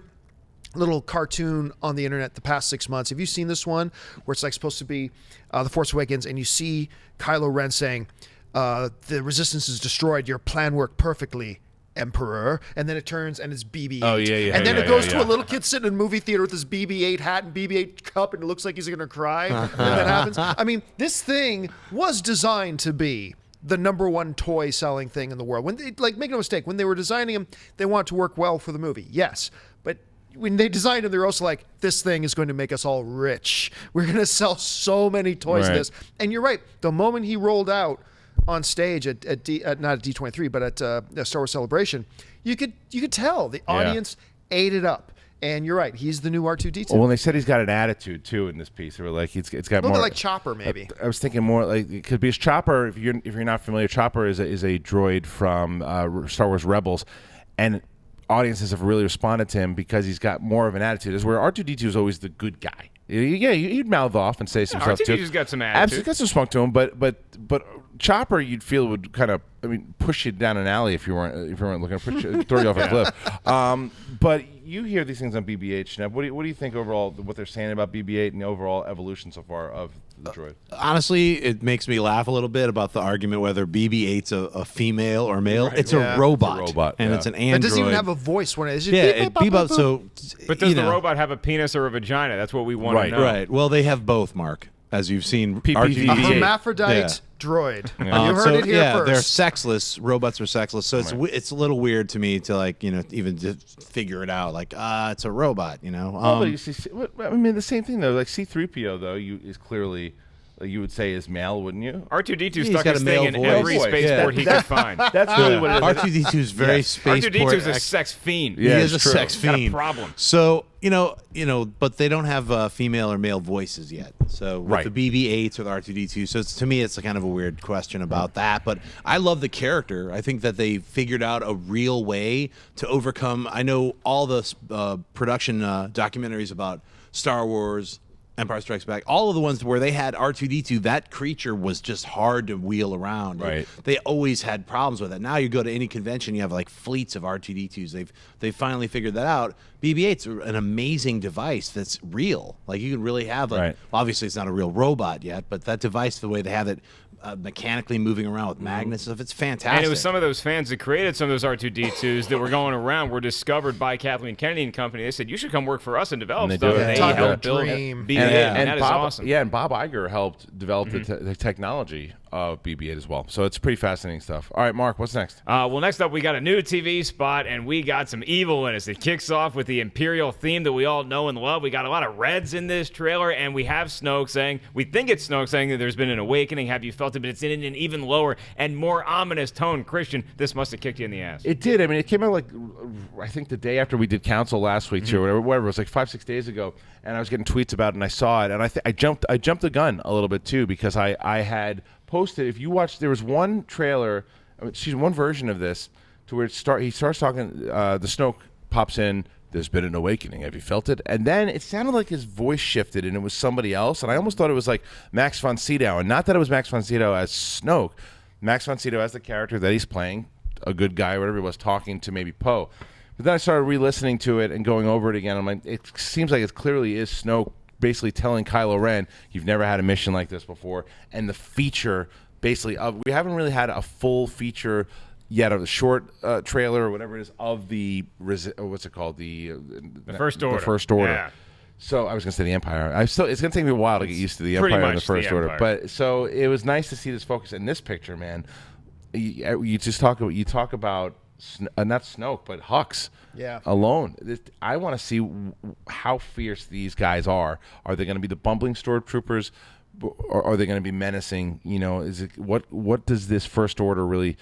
S4: little cartoon on the internet the past 6 months. Have you seen this one where it's like supposed to be The Force Awakens, and you see Kylo Ren saying, the resistance is destroyed, your plan worked perfectly, Emperor, and then it turns and it's BB-8.
S1: Oh, yeah,
S4: and then
S1: yeah,
S4: it goes
S1: yeah,
S4: to
S1: yeah.
S4: a little kid sitting in a movie theater with his BB-8 hat and BB-8 cup, and it looks like he's gonna cry. And that happens. I mean, this thing was designed to be the #1 toy selling thing in the world. When they, like, make no mistake, when they were designing him, they want to work well for the movie. Yes, but when they designed him, they're also like, this thing is going to make us all rich. We're going to sell so many toys of
S1: Right.
S4: this. And you're right. The moment he rolled out on stage at not at D23, but at Star Wars Celebration, you could tell the audience ate it up. And you're right. He's the new R2-D2.
S1: Well, when they said he's got an attitude too in this piece, they were like, it's got
S4: a little
S1: more
S4: bit like Chopper, maybe.
S1: I was thinking more like it could be Chopper. If you're not familiar, Chopper is a droid from Star Wars Rebels, and audiences have really responded to him because he's got more of an attitude. Is where R2-D2 is always the good guy. Yeah, he'd mouth off and say some stuff too.
S3: R2-D2's got some attitude.
S1: Absolutely, got some spunk to him. But Chopper, you'd feel would kind of, push you down an alley if you weren't looking to throw you off a cliff. But you hear these things on BB-8, Schnepp. What do you think overall? What they're saying about BB-8 and the overall evolution so far of the droid?
S2: Honestly, it makes me laugh a little bit about the argument whether BB-8's a female or male.
S1: Right.
S2: It's
S4: Yeah.
S2: a robot.
S1: It's a robot,
S2: And
S1: yeah.
S2: it's an android.
S4: It doesn't even have a voice when it's just
S2: yeah,
S4: beep,
S2: it
S4: boop,
S2: beep
S4: boop,
S2: up.
S4: boop.
S2: So,
S3: But does
S2: you
S3: the
S2: know,
S3: robot have a penis or a vagina? That's what we want
S1: Right.
S3: to know.
S2: Right. Well, they have both, Mark, as you've seen.
S1: PPV.
S2: R2-D2.
S4: A
S1: BB-8.
S4: hermaphrodite
S2: Yeah.
S4: droid.
S2: Uh,
S4: You heard
S2: so,
S4: it here
S2: yeah,
S4: first.
S2: they're sexless. Robots are sexless, so it's a little weird to me to even just figure it out. Like, it's a robot, you know.
S1: Well, but you see, the same thing though. Like C-3PO though, is clearly, you would say, is male, wouldn't you?
S3: R2-D2
S2: He's
S3: stuck
S2: got
S3: his
S2: a
S3: thing
S2: male
S3: in
S2: voice.
S3: every
S1: Voice,
S3: spaceport
S1: yeah.
S3: he could find.
S1: That's really what it is.
S2: R2-D2 is very
S1: Yes.
S2: spaceport.
S3: R2-D2 is a sex fiend.
S1: Yeah,
S2: he is a
S1: it's true.
S2: sex
S3: Got a
S2: fiend.
S3: problem.
S2: So but they don't have female or male voices yet. So with
S1: Right.
S2: the BB-8s or the R2-D2, so to me it's a kind of a weird question about that. But I love the character. I think that they figured out a real way to overcome. I know all the production documentaries about Star Wars Empire Strikes Back, all of the ones where they had R2-D2, that creature was just hard to wheel around.
S1: Right.
S2: They always had problems with it. Now you go to any convention, you have like fleets of R2-D2s. They've finally figured that out. BB-8's an amazing device that's real. Like you can really have like,
S1: Right.
S2: obviously it's not a real robot yet, but that device, the way they have it mechanically moving around with magnets and stuff, it's fantastic.
S3: And it was some of those fans that created some of those R2-D2s that were going around were discovered by Kathleen Kennedy and company. They said, you should come work for us and develop
S1: And they
S3: stuff.
S1: do it.
S3: And they
S4: Talk about
S3: helped build
S4: dream.
S3: BB-8, and that is
S1: Bob,
S3: awesome.
S1: Yeah, and Bob Iger helped develop the technology of BB-8 as well. So it's pretty fascinating stuff. All right, Mark, what's next?
S3: Well, next up, we got a new TV spot, and we got some evil in us. It kicks off with the Imperial theme that we all know and love. We got a lot of reds in this trailer, and we have Snoke saying, we think it's Snoke saying that there's been an awakening. Have you felt it? But it's in an even lower and more ominous tone. Christian, this must have kicked you in the ass.
S1: It did. I mean, it came out like, I think the day after we did Council last week, too, or whatever. It was like 5-6 days ago, and I was getting tweets about it, and I saw it, and I jumped the gun a little bit, too, because I had posted, if you watch, there was one trailer, one version of this, to where he starts talking, the Snoke pops in, there's been an awakening, have you felt it? And then it sounded like his voice shifted and it was somebody else, and I almost thought it was like Max von Sydow, and not that it was Max von Sydow as Snoke, Max von Sydow as the character that he's playing, a good guy, whatever he was, talking to maybe Poe. But then I started re-listening to it and going over it again, I'm like, it seems like it clearly is Snoke basically telling Kylo Ren, you've never had a mission like this before, and the feature basically we haven't really had a full feature yet of the short trailer or whatever it is of the what's it called, the
S3: First Order.
S1: The First Order.
S3: Yeah.
S1: So I was gonna say the Empire. It's gonna take me a while to get used to the
S3: pretty
S1: Empire and the
S3: much the
S1: First Order.
S3: Empire.
S1: But so it was nice to see this focus in this picture, man. You talk about not Snoke, but Hux.
S4: Yeah.
S1: Alone. I want to see how fierce these guys are. Are they going to be the bumbling stormtroopers, or are they going to be menacing? You know, what does this First Order really?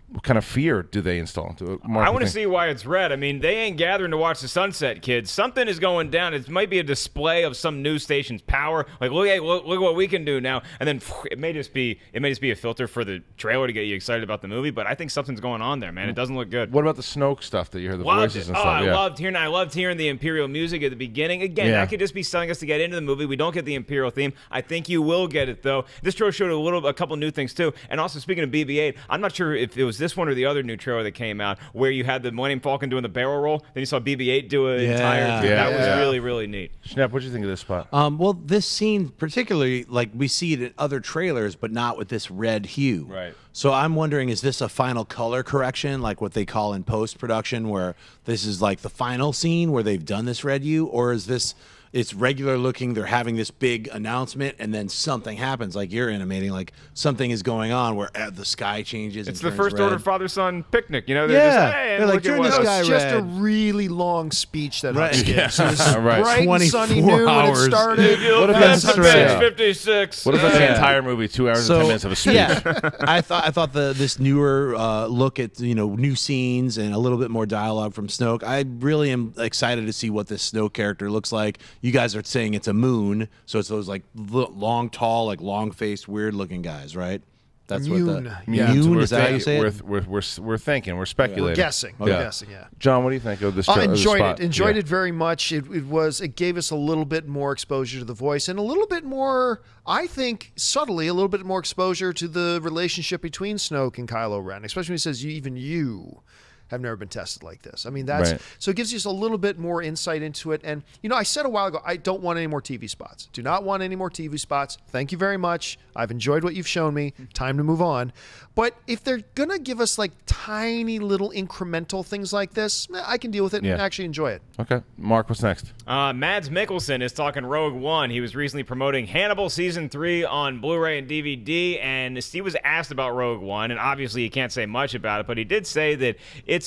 S1: What kind of fear do they install? Mark,
S3: I want to see why it's red. I mean, they ain't gathering to watch the sunset, kids. Something is going down. It might be a display of some news station's power. Like, look what we can do now. And then it may just be a filter for the trailer to get you excited about the movie. But I think something's going on there, man. It doesn't look good.
S1: What about the Snoke stuff that you heard the voices and stuff?
S3: I loved hearing the Imperial music at the beginning. Again, that could just be selling us to get into the movie. We don't get the Imperial theme. I think you will get it though. This trailer showed a couple new things too. And also speaking of BB-8, I'm not sure if it was this one or the other new trailer that came out where you had the Millennium Falcon doing the barrel roll, then you saw BB-8 do an entire thing. That was really, really neat.
S1: Schnepp, what do you think of this spot?
S2: Well, this scene particularly, like we see it in other trailers, but not with this red hue.
S1: Right.
S2: So I'm wondering, is this a final color correction, like what they call in post-production, where this is like the final scene where they've done this red hue, or is this? It's regular looking, they're having this big announcement, and then something happens, like you're animating, like something is going on where the sky changes.
S3: It's
S2: and
S3: the
S2: turns
S3: First
S2: red.
S3: Order father-son picnic, you know?
S2: Yeah.
S3: Just, hey,
S2: They're like,
S3: look at
S2: turn
S3: what
S2: this
S3: us-
S2: guy
S4: It's just a
S2: red.
S4: really long speech that
S2: Right.
S4: Hux gives. It was
S1: Right.
S4: bright and
S2: 24
S4: sunny noon when it
S2: hours.
S4: started.
S1: What if
S3: That's
S1: that's
S3: a
S1: straight
S3: bitch,
S1: up?
S3: 56.
S1: What if that's the entire movie, 2 hours and 10 minutes of a speech?
S2: Yeah, I thought this newer look at new scenes and a little bit more dialogue from Snoke. I really am excited to see what this Snoke character looks like. You guys are saying it's a moon, so it's those like long, tall, like long-faced, weird-looking guys, right? That's
S4: Moon.
S2: what the
S4: Yeah.
S2: Moon,
S1: We're
S2: is that how you say it?
S1: We're thinking, we're speculating.
S4: We're guessing. We're guessing, yeah.
S1: John, what do you think of this?
S4: I
S1: of this
S4: enjoyed
S1: spot?
S4: it. Enjoyed it very much. It gave us a little bit more exposure to the voice and a little bit more, I think, subtly, a little bit more exposure to the relationship between Snoke and Kylo Ren, especially when he says, even you have never been tested like this. I mean,
S1: Right.
S4: so it gives you just a little bit more insight into it. And, I said a while ago, I don't want any more TV spots. Do not want any more TV spots. Thank you very much. I've enjoyed what you've shown me. Time to move on. But if they're going to give us like tiny little incremental things like this, I can deal with it and actually enjoy it.
S1: Okay. Mark, what's next?
S3: Mads Mikkelsen is talking Rogue One. He was recently promoting Hannibal Season 3 on Blu-ray and DVD, and Steve was asked about Rogue One, and obviously he can't say much about it, but he did say that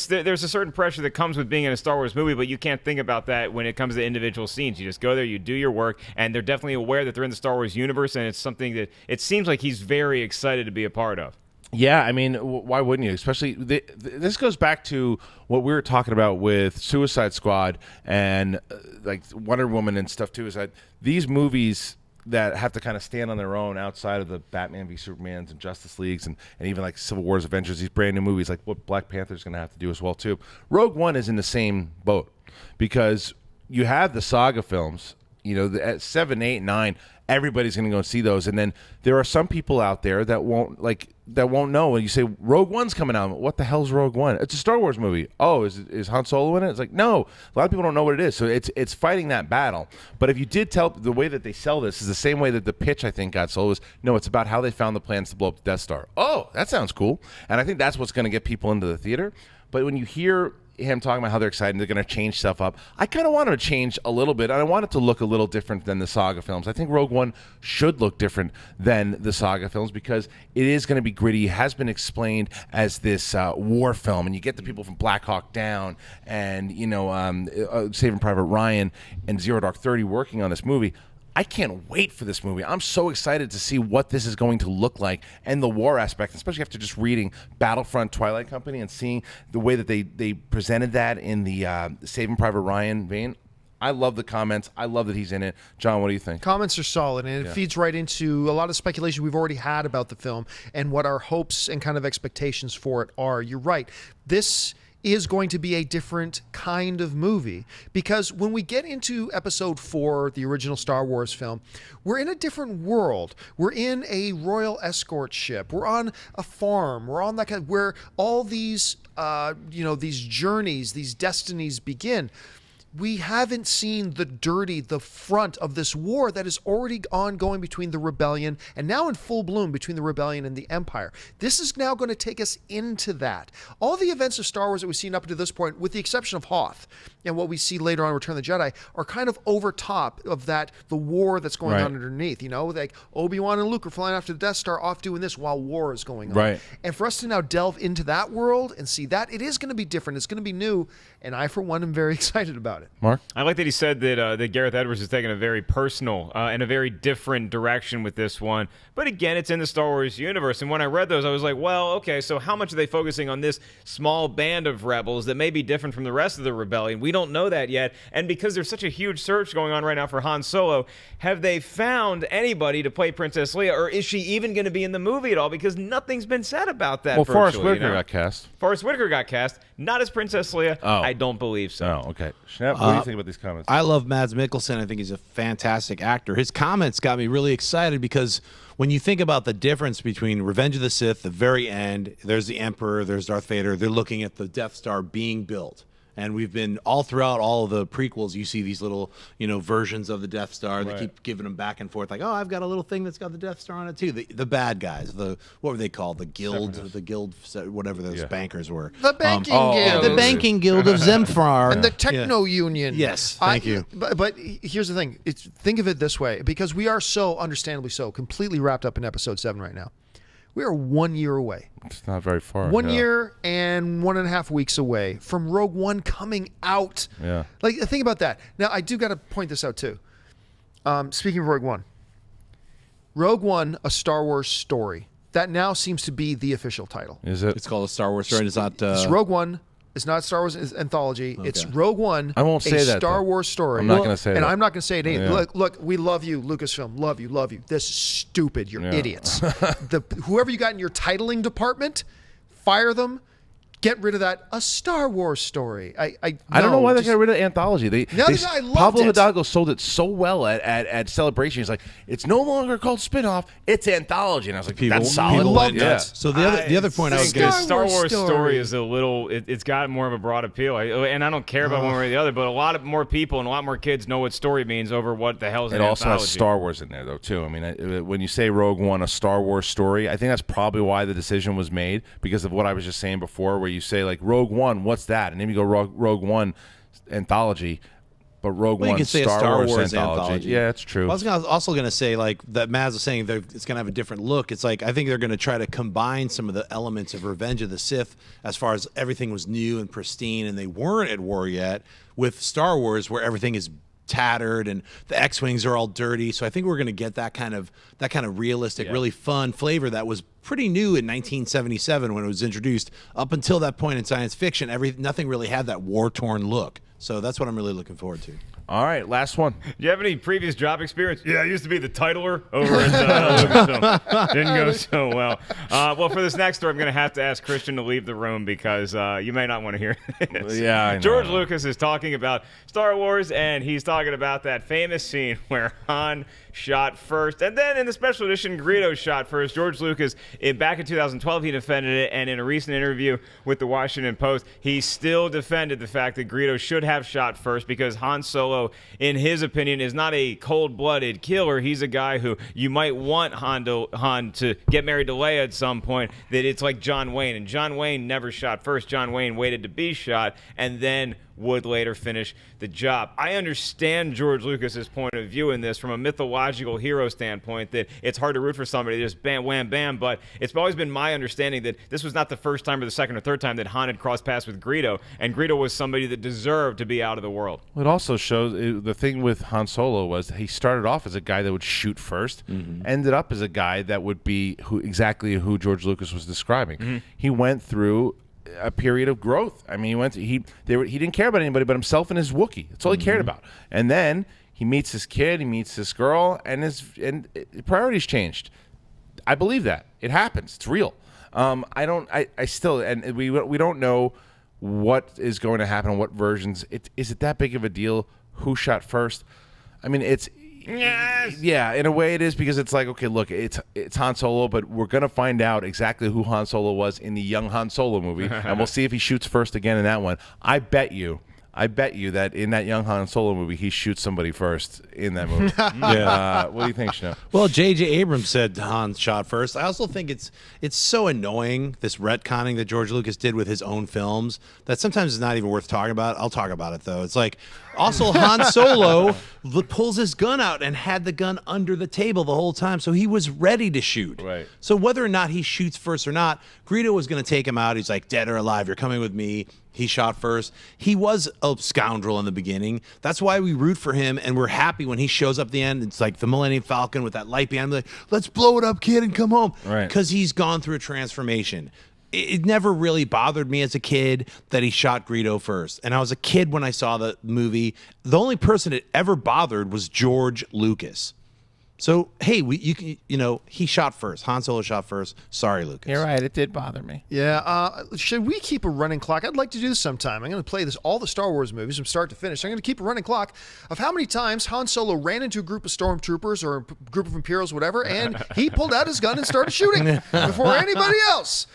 S3: there's a certain pressure that comes with being in a Star Wars movie, but you can't think about that when it comes to individual scenes. You just go there, you do your work, and they're definitely aware that they're in the Star Wars universe, and it's something that it seems like he's very excited to be a part of.
S1: Yeah, I mean, why wouldn't you? Especially, this goes back to what we were talking about with Suicide Squad and like Wonder Woman and stuff too, is that these movies that have to kind of stand on their own outside of the Batman v Supermans and Justice Leagues and even like Civil War's Avengers, these brand new movies, like what Black Panther's going to have to do as well too. Rogue One is in the same boat because you have the saga films, at 7, 8, 9, everybody's going to go and see those. And then there are some people out there that won't know. And you say Rogue One's coming out. What the hell's Rogue One? It's a Star Wars movie. Oh, is Han Solo in it? It's like, no. A lot of people don't know what it is. So it's fighting that battle. But if you did tell, the way that they sell this is the same way that the pitch, I think, got sold. Was no, it's about how they found the plans to blow up the Death Star. Oh, that sounds cool. And I think that's what's going to get people into the theater. But when you hear him talking about how they're excited, they're going to change stuff up, I kind of want to change a little bit, and I want it to look a little different than the saga films. I think Rogue One should look different than the saga films because it is going to be gritty. It has been explained as this war film, and you get the people from Black Hawk Down and Saving Private Ryan and Zero Dark 30 working on this movie. I can't wait for this movie. I'm so excited to see what this is going to look like and the war aspect, especially after just reading Battlefront Twilight Company and seeing the way that they presented that in the Saving Private Ryan vein. I love the comments. I love that he's in it. John, what do you think?
S4: Comments are solid, and it feeds right into a lot of speculation we've already had about the film and what our hopes and kind of expectations for it are. You're right. This is going to be a different kind of movie because when we get into episode 4, the original Star Wars film, we're in a different world. We're in a royal escort ship. We're on a farm. We're on that kind of, where all these, these journeys, these destinies begin. We haven't seen the front of this war that is already ongoing between the rebellion and now in full bloom between the rebellion and the Empire. This is now going to take us into that. All the events of Star Wars that we've seen up to this point, with the exception of Hoth and what we see later on in Return of the Jedi, are kind of over top of that, the war that's going on underneath. Like Obi-Wan and Luke are flying after the Death Star, off doing this while war is going on.
S1: Right.
S4: And for us to now delve into that world and see that, it is going to be different. It's going to be new, and I, for one, am very excited about it.
S1: Mark?
S3: I like that he said that Gareth Edwards is taking a very personal and a very different direction with this one. But again, it's in the Star Wars universe. And when I read those, I was like, well, okay, so how much are they focusing on this small band of rebels that may be different from the rest of the rebellion? We don't know that yet. And because there's such a huge search going on right now for Han Solo, have they found anybody to play Princess Leia? Or is she even going to be in the movie at all? Because nothing's been said about that.
S1: Well, Forrest
S3: virtually,
S1: Whitaker got cast.
S3: Forrest Whitaker got cast, not as Princess Leia.
S1: Oh.
S3: I don't believe so.
S1: Oh, okay. Schnapp, what do you think about these comments?
S2: I love Mads Mikkelsen. I think he's a fantastic actor. His comments got me really excited because when you think about the difference between Revenge of the Sith, the very end, there's the Emperor, there's Darth Vader, they're looking at the Death Star being built. And we've been all throughout all of the prequels, you see these little, versions of the Death Star. They keep giving them back and forth, like, oh, I've got a little thing that's got the Death Star on it too. The bad guys, what were they called? The guild, whatever those bankers were.
S4: The banking guild.
S2: The banking guild of Zemfar.
S4: And the Techno Union.
S2: Yes, thank you.
S4: But here's the thing. Think of it this way, because we are so, understandably so, completely wrapped up in episode 7 right now. We are 1 year away.
S1: It's not very far.
S4: 1 year and 1.5 weeks away from Rogue One coming out.
S1: Yeah.
S4: Like, think about that. Now, I do got to point this out, too. Speaking of Rogue One, a Star Wars story. That now seems to be the official title.
S1: Is it?
S2: It's called a Star Wars story. It's not.
S4: It's Rogue One. It's not Star Wars anthology. Okay. It's Rogue One.
S1: I won't say
S4: a
S1: that,
S4: Star
S1: though.
S4: Wars story.
S1: I'm not going to say that.
S4: And I'm not going to say it either.
S1: Yeah.
S4: Look, we love you, Lucasfilm. Love you. This is stupid. You're idiots. Whoever you got in your titling department, fire them. Get rid of that. A Star Wars story. I
S1: don't know why they got rid of anthology.
S4: I loved
S1: Pablo
S4: it.
S1: Hidalgo sold it so well at Celebration. He's like, it's no longer called spinoff. It's anthology. And I was like, that's solid.
S2: People
S4: love
S2: went
S4: that.
S2: nuts. So the other point I was
S3: think
S2: going
S3: the
S2: to
S3: Star Wars
S4: story
S3: story is a little. It's got more of a broad appeal, and I don't care about one way or the other. But a lot more people and a lot more kids know what story means over what the hell's an
S1: It also
S3: anthology.
S1: has Star Wars in there, though, too. I mean, when you say Rogue One, a Star Wars story, I think that's probably why the decision was made, because of what I was just saying before, where you say, like, Rogue One, what's that? And then you go Rogue One anthology, but Rogue One
S2: you can say a
S1: Star Wars anthology. Yeah, it's true.
S2: I was also going to say, like, that Maz was saying that it's going to have a different look. It's like, I think they're going to try to combine some of the elements of Revenge of the Sith, as far as everything was new and pristine and they weren't at war yet, with Star Wars, where everything is tattered and the X-Wings are all dirty. So I think we're going to get that kind of realistic, really fun flavor that was pretty new in 1977 when it was introduced. Up until that point in science fiction, nothing really had that war-torn look. So that's what I'm really looking forward to.
S1: All right, last one.
S3: Do you have any previous job experience? Yeah, I used to be the titler over at Lucasfilm. Didn't go so well. Well, for this next story, I'm going to have to ask Christian to leave the room because you may not want to hear this.
S1: Yeah, I know.
S3: George Lucas is talking about Star Wars, and he's talking about that famous scene where Han shot first, and then in the special edition, Greedo shot first. George Lucas, back in 2012, he defended it, and in a recent interview with the Washington Post, he still defended the fact that Greedo should have shot first because Han Solo, in his opinion, is not a cold-blooded killer. He's a guy who you might want Han to get married to Leia at some point, that it's like John Wayne, and John Wayne never shot first. John Wayne waited to be shot, and then would later finish the job. I understand George Lucas's point of view in this from a mythological hero standpoint, that it's hard to root for somebody just bam, wham, bam, but it's always been my understanding that this was not the first time or the second or third time that Han had crossed paths with Greedo, and Greedo was somebody that deserved to be out of the world.
S1: It also shows the thing with Han Solo was he started off as a guy that would shoot first, ended up as a guy that would be exactly who George Lucas was describing. He went through a period of growth. I mean, he didn't care about anybody but himself and his Wookiee. That's all he cared about. And then he meets this kid, he meets this girl, and his priorities changed. I believe that it happens. It's real. I still, and we don't know what is going to happen, what versions. Is it that big of a deal? Who shot first? I mean, it's.
S3: Yes.
S1: Yeah, in a way it is, because it's like, okay, look, it's Han Solo, but we're going to find out exactly who Han Solo was in the young Han Solo movie, and we'll see if he shoots first again in that one. I bet you that in that young Han Solo movie, he shoots somebody first in that movie. Yeah. What do you think, Shno?
S2: Well, J.J. Abrams said Han shot first. I also think it's so annoying, this retconning that George Lucas did with his own films, that sometimes it's not even worth talking about. I'll talk about it, though. It's like, also, Han Solo pulls his gun out and had the gun under the table the whole time, so he was ready to shoot.
S1: Right.
S2: So whether or not he shoots first or not, Greedo was going to take him out. He's like, dead or alive, you're coming with me. He shot first. He was a scoundrel in the beginning. That's why we root for him, and we're happy when he shows up at the end. It's like the Millennium Falcon with that light behind him. Like, let's blow it up, kid, and come home.
S1: Right.
S2: Because he's gone through a transformation. It never really bothered me as a kid that he shot Greedo first. And I was a kid when I saw the movie. The only person it ever bothered was George Lucas. So, hey, he shot first. Han Solo shot first. Sorry, Lucas.
S1: You're right. It did bother me.
S4: Yeah. Should we keep a running clock? I'd like to do this sometime. I'm going to play all the Star Wars movies from start to finish. I'm going to keep a running clock of how many times Han Solo ran into a group of stormtroopers or a group of Imperials, whatever, and he pulled out his gun and started shooting before anybody else.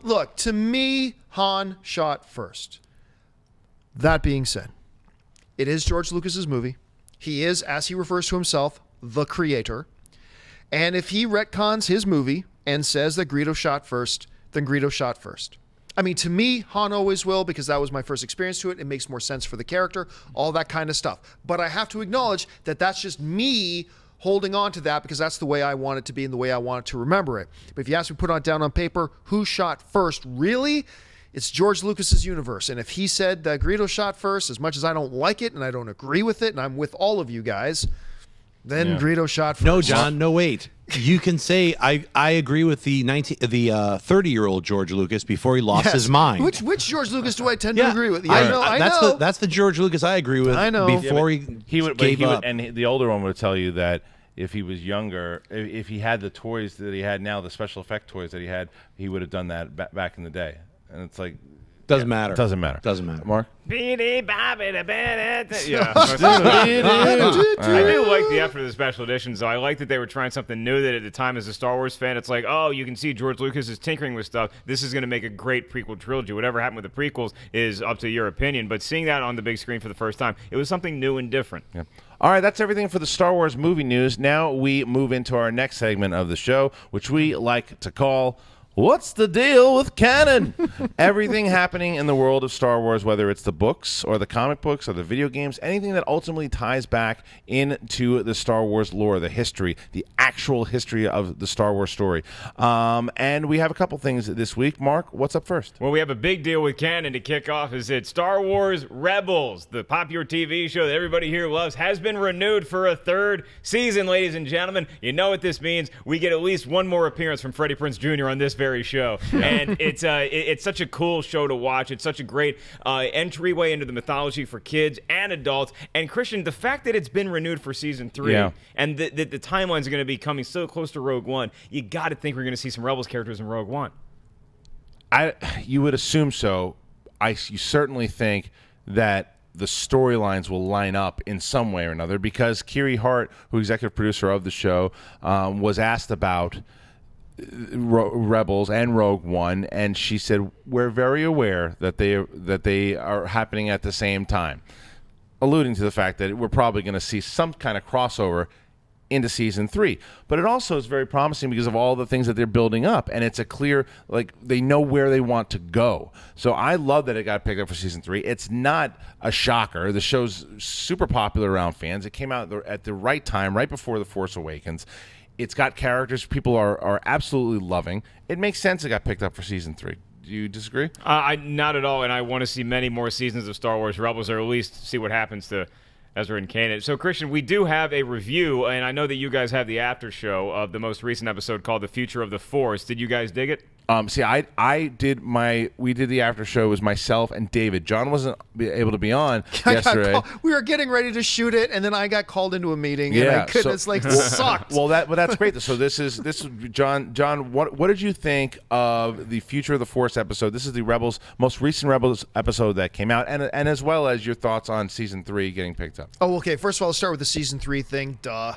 S4: Look, to me, Han shot first. That being said, it is George Lucas's movie. He is, as he refers to himself, the creator. And if he retcons his movie and says that Greedo shot first, then Greedo shot first. I mean, to me, Han always will, because that was my first experience to it. It makes more sense for the character, all that kind of stuff. But I have to acknowledge that that's just me holding on to that because that's the way I want it to be and the way I want to remember it. But if you ask me to put it down on paper, who shot first, really? It's George Lucas's universe. And if he said that Greedo shot first, as much as I don't like it and I don't agree with it, and I'm with all of you guys, then Greedo shot first.
S2: No, John, no, wait. You can say I agree with the 30-year-old George Lucas before he lost his mind.
S4: Which George Lucas do I tend to agree with? Yeah, I
S2: that's
S4: know.
S2: That's the George Lucas I agree with.
S4: I know.
S2: Before
S1: he would
S2: gave up.
S1: and the older one would tell you that if he was younger, if he had the toys that he had now, the special effect toys that he had, he would have done that back in the day. And it's like,
S2: doesn't matter.
S1: Doesn't matter.
S2: Doesn't matter.
S1: Mark?
S3: Yeah. I do like the effort of the special editions, though. I like that they were trying something new, that at the time as a Star Wars fan, it's like, oh, you can see George Lucas is tinkering with stuff. This is going to make a great prequel trilogy. Whatever happened with the prequels is up to your opinion, but seeing that on the big screen for the first time, it was something new and different.
S1: Yeah. All right, that's everything for the Star Wars movie news. Now we move into our next segment of the show, which we like to call What's the Deal with Canon? Everything happening in the world of Star Wars, whether it's the books or the comic books or the video games, anything that ultimately ties back into the Star Wars lore, the history, the actual history of the Star Wars story. And we have a couple things this week. Mark, what's up first?
S3: Well, we have a big deal with canon to kick off. Is it Star Wars Rebels, the popular TV show that everybody here loves, has been renewed for a third season, ladies and gentlemen. You know what this means. We get at least one more appearance from Freddie Prinze Jr. on this very very show. And it's such a cool show to watch. It's such a great entryway into the mythology for kids and adults. And Christian, the fact that it's been renewed for season 3 and the timelines are going to be coming so close to Rogue One, you got to think we're going to see some Rebels characters in Rogue One.
S1: You would assume so. You certainly think that the storylines will line up in some way or another, because Kiri Hart, who executive producer of the show, was asked about Rebels and Rogue One, and she said, we're very aware that they are happening at the same time, alluding to the fact that we're probably going to see some kind of crossover into season 3. But it also is very promising because of all the things that they're building up, and it's a clear, like, they know where they want to go. So I love that it got picked up for season 3. It's not a shocker. The show's super popular around fans. It came out at the right time, right before The Force Awakens. It's got characters people are absolutely loving. It makes sense it got picked up for season 3. Do you disagree?
S3: Not at all, and I want to see many more seasons of Star Wars Rebels, or at least see what happens to Ezra and Kanan. So, Christian, we do have a review, and I know that you guys have the after show of the most recent episode called The Future of the Force. Did you guys dig it?
S1: We did the after show. It was myself and David. John wasn't able to be on yesterday.
S4: We were getting ready to shoot it, and then I got called into a meeting, and I couldn't. Sucked.
S1: Well, that's great. So this is John. John, what did you think of the Future of the Force episode? This is the most recent Rebels episode that came out, and as well as your thoughts on season 3 getting picked up.
S4: Oh, okay. First of all, I'll start with the season 3 thing. Duh.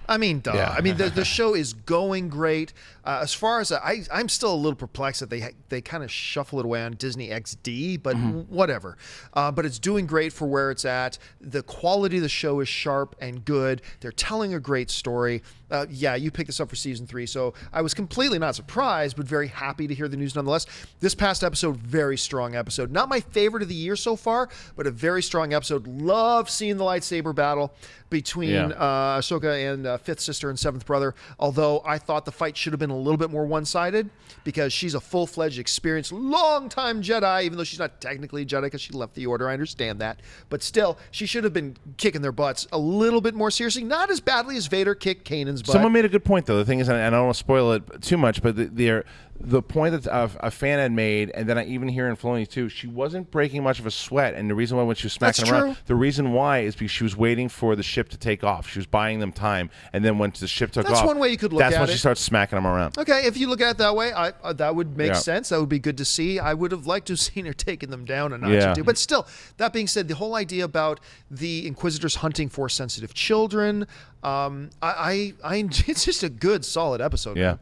S4: Yeah. The show is going great. As far as I'm still a little perplexed that they kind of shuffle it away on Disney XD, but whatever. But it's doing great for where it's at. The quality of the show is sharp and good. They're telling a great story. You picked this up for season 3, so I was completely not surprised, but very happy to hear the news nonetheless. This past episode, very strong episode. Not my favorite of the year so far, but a very strong episode. Love seeing the lightsaber battle between Ahsoka and Fifth Sister and Seventh Brother, although I thought the fight should have been a little bit more one-sided, because she's a full-fledged, experienced, long-time Jedi, even though she's not technically a Jedi because she left the Order. I understand that. But still, she should have been kicking their butts a little bit more seriously, not as badly as Vader kicked Kanan's butt.
S1: Someone made a good point, though. The thing is, and I don't want to spoil it too much, but the point that a fan had made, and then I even hear in Filoni too, she wasn't breaking much of a sweat, and the reason why when she was smacking them around, the reason why is because she was waiting for the ship to take off. She was buying them time, and then when the ship took off,
S4: that's one way you could look at it.
S1: That's when she starts smacking them around.
S4: Okay, if you look at it that way, that would make sense. That would be good to see. I would have liked to have seen her taking them down a notch or two. But still, that being said, the whole idea about the Inquisitors hunting Force-sensitive children, it's just a good, solid episode.
S1: Yeah.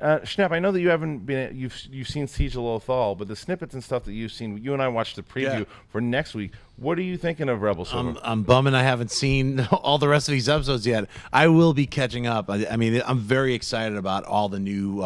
S1: Schnapp, I know that you haven't been. You've seen Siege of Lothal, but the snippets and stuff that you've seen, you and I watched the preview for next week. What are you thinking of Rebels?
S2: I'm bumming I haven't seen all the rest of these episodes yet. I will be catching up. I mean, I'm very excited about all the new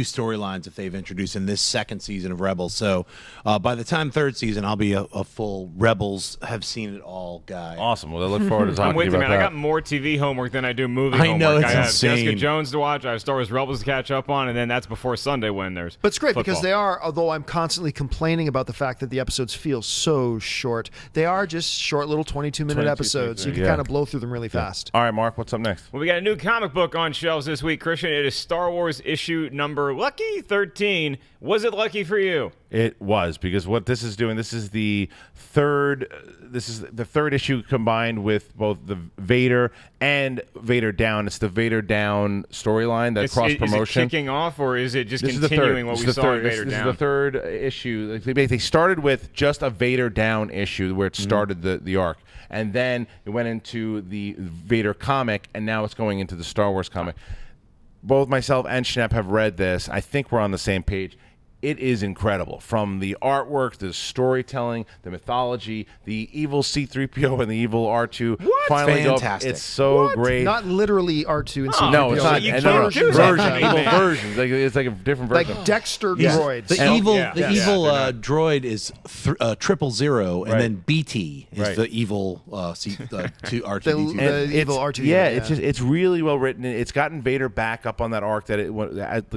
S2: storylines that they've introduced in this second season of Rebels. So by the time third season, I'll be a full Rebels, have seen it all guy.
S1: Awesome. Well, I look forward to talking
S3: I'm with
S1: to
S3: you,
S1: about
S3: man.
S1: that.
S3: I got more TV homework than I do movie homework.
S2: I know, it's
S3: I have
S2: insane.
S3: Jessica Jones to watch. I have Star Wars Rebels to catch up on, and then that's before Sunday when there's
S4: But it's great
S3: football.
S4: because they are, although I'm constantly complaining about the fact that the episodes feel so short, they are just short little 22-minute episodes. You can kind of blow through them really fast.
S1: All right, Mark, what's up next?
S3: Well, we got a new comic book on shelves this week, Christian. It is Star Wars issue number lucky 13. Was it lucky for you?
S1: It was, because what this is doing, this is the third issue combined with both the Vader and Vader Down. It's the Vader Down storyline, that cross promotion.
S3: Is it kicking off, or is it just continuing what we saw in Vader Down?
S1: This is the third issue. They started with just a Vader Down issue where it started the arc, and then it went into the Vader comic, and now it's going into the Star Wars comic. Both myself and Schnapp have read this. I think we're on the same page. It is incredible. From the artwork, the storytelling, the mythology, the evil C-3PO and the evil R2 finally
S2: Fantastic.
S1: It's so great.
S4: Not literally R2 and C-3PO.
S1: No, it's not.
S3: You
S1: And
S3: can't do that.
S1: evil versions. It's like a different version.
S4: Like Dexter droids.
S2: The evil droid is 000, and then BT is the evil R2D2.
S4: The evil R2.
S1: It's really well written. It's gotten Vader back up on that arc. The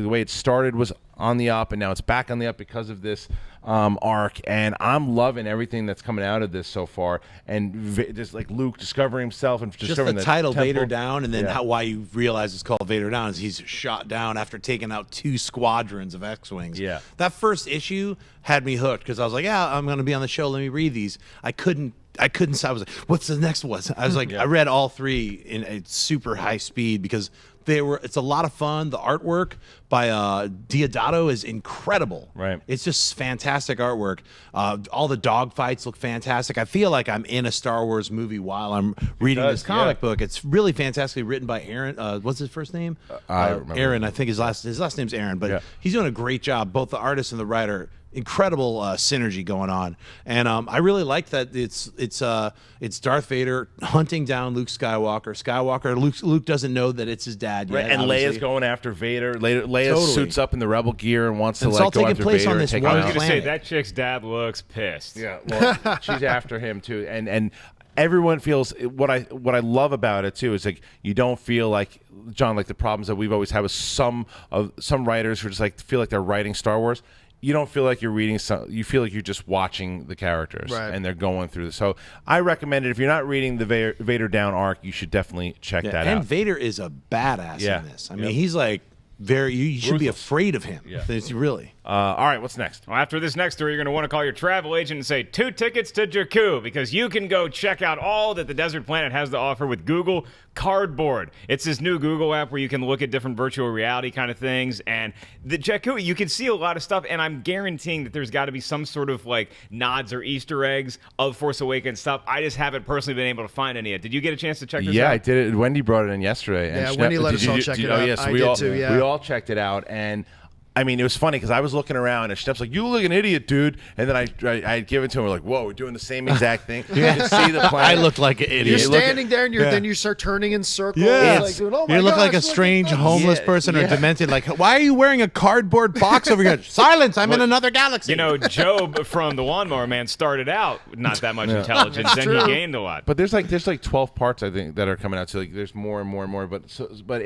S1: way it started was on the up, and now it's back on the up because of this arc, and I'm loving everything that's coming out of this so far. And just like Luke discovering himself and
S2: Just
S1: discovering
S2: the title
S1: temple.
S2: Vader Down, and then why you realize it's called Vader Down is he's shot down after taking out 2 squadrons of X-wings.
S1: Yeah.
S2: That first issue had me hooked because I was like, yeah, I'm going to be on the show. Let me read these. I couldn't. I was like, what's the next one? I was like, I read all 3 in a super high speed because it's a lot of fun. The artwork by Diodato is incredible.
S1: Right.
S2: It's just fantastic artwork. All the dog fights look fantastic. I feel like I'm in a Star Wars movie while I'm reading this comic book. It's really fantastically written by Aaron. What's his first name?
S1: I remember.
S2: Aaron. I think his last name's Aaron. But he's doing a great job. Both the artist and the writer. Incredible synergy going on, and I really like that it's Darth Vader hunting down Luke Skywalker. Luke doesn't know that it's his dad yet.
S1: Right, and
S2: obviously.
S1: Leia's going after Vader. Leia
S2: Totally.
S1: suits up in the rebel gear and wants to
S2: And it's all
S1: like go
S2: taking
S1: after
S2: place
S1: Vader
S2: on
S1: and
S2: this
S1: take
S2: one
S1: him
S3: I was
S1: out.
S3: going to say,
S2: planet.
S3: that chick's dad looks pissed.
S1: Yeah, well, she's after him too, and everyone feels what I love about it too is like you don't feel like John, like the problems that we've always had with some writers who just like feel like they're writing Star Wars. You don't feel like you're reading you feel like you're just watching the characters and they're going through this. So I recommend it. If you're not reading the Vader Down arc, you should definitely check that
S2: and
S1: out.
S2: Vader is a badass
S1: Yeah.
S2: in this. I mean, he's like you should be
S1: Ruthless.
S2: afraid of him.
S1: Yeah.
S2: Really.
S1: All right, what's next?
S3: Well, after this next story, you're going to want to call your travel agent and say 2 tickets to Jakku, because you can go check out all that the Desert Planet has to offer with Google Cardboard. It's this new Google app where you can look at different virtual reality kind of things, and the Jakku, you can see a lot of stuff, and I'm guaranteeing that there's got to be some sort of like nods or Easter eggs of Force Awakens stuff. I just haven't personally been able to find any yet. Did you get a chance to check this out?
S1: Yeah, I did it. Wendy brought it in yesterday.
S4: Yeah,
S1: and
S4: Wendy let
S1: did
S4: us
S1: you-
S4: all
S1: did
S4: check
S1: you-
S4: it
S1: oh,
S4: out.
S1: yeah, so
S4: I
S1: we
S4: did
S1: all,
S4: too, yeah.
S1: We all checked it out, and I mean, it was funny because I was looking around and Steph's like, "You look like an idiot, dude," and then I'd give it to him. We're like, "Whoa, we're doing the same exact thing." You can see the
S2: I
S1: planet.
S2: look like an
S4: You're
S2: idiot.
S4: standing there, and then you start turning in circles.
S2: Yes.
S4: Like, doing, oh my
S2: You look
S4: gosh,
S2: like a
S4: look at
S2: strange
S4: this."
S2: homeless
S1: Yeah,
S2: person or
S1: yeah.
S2: demented. Like, why are you wearing a cardboard box over here? Silence! I'm in another galaxy.
S3: You know, Job from The Lawnmower Man started out with not that much intelligence, then he
S4: true.
S3: gained a lot.
S1: But there's like 12 parts I think that are coming out. So like there's more and more and more. But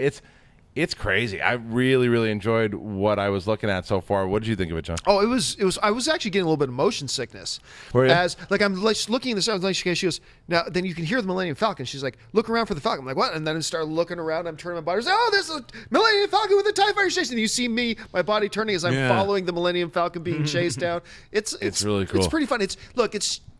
S1: it's crazy. I really enjoyed what I was looking at so far. What did you think of it, John?
S4: Oh, it was. I was actually getting a little bit of motion sickness.
S1: Were you?
S4: As like I'm like looking at this, I was like, she goes, now then you can hear the Millennium Falcon. She's like, look around for the Falcon. I'm like, what? And then I start looking around. I'm turning my body. Oh, there's a Millennium Falcon with a TIE Fighter station. And you see me, my body turning as I'm following the Millennium Falcon being chased down. It's
S1: really cool.
S4: It's pretty fun.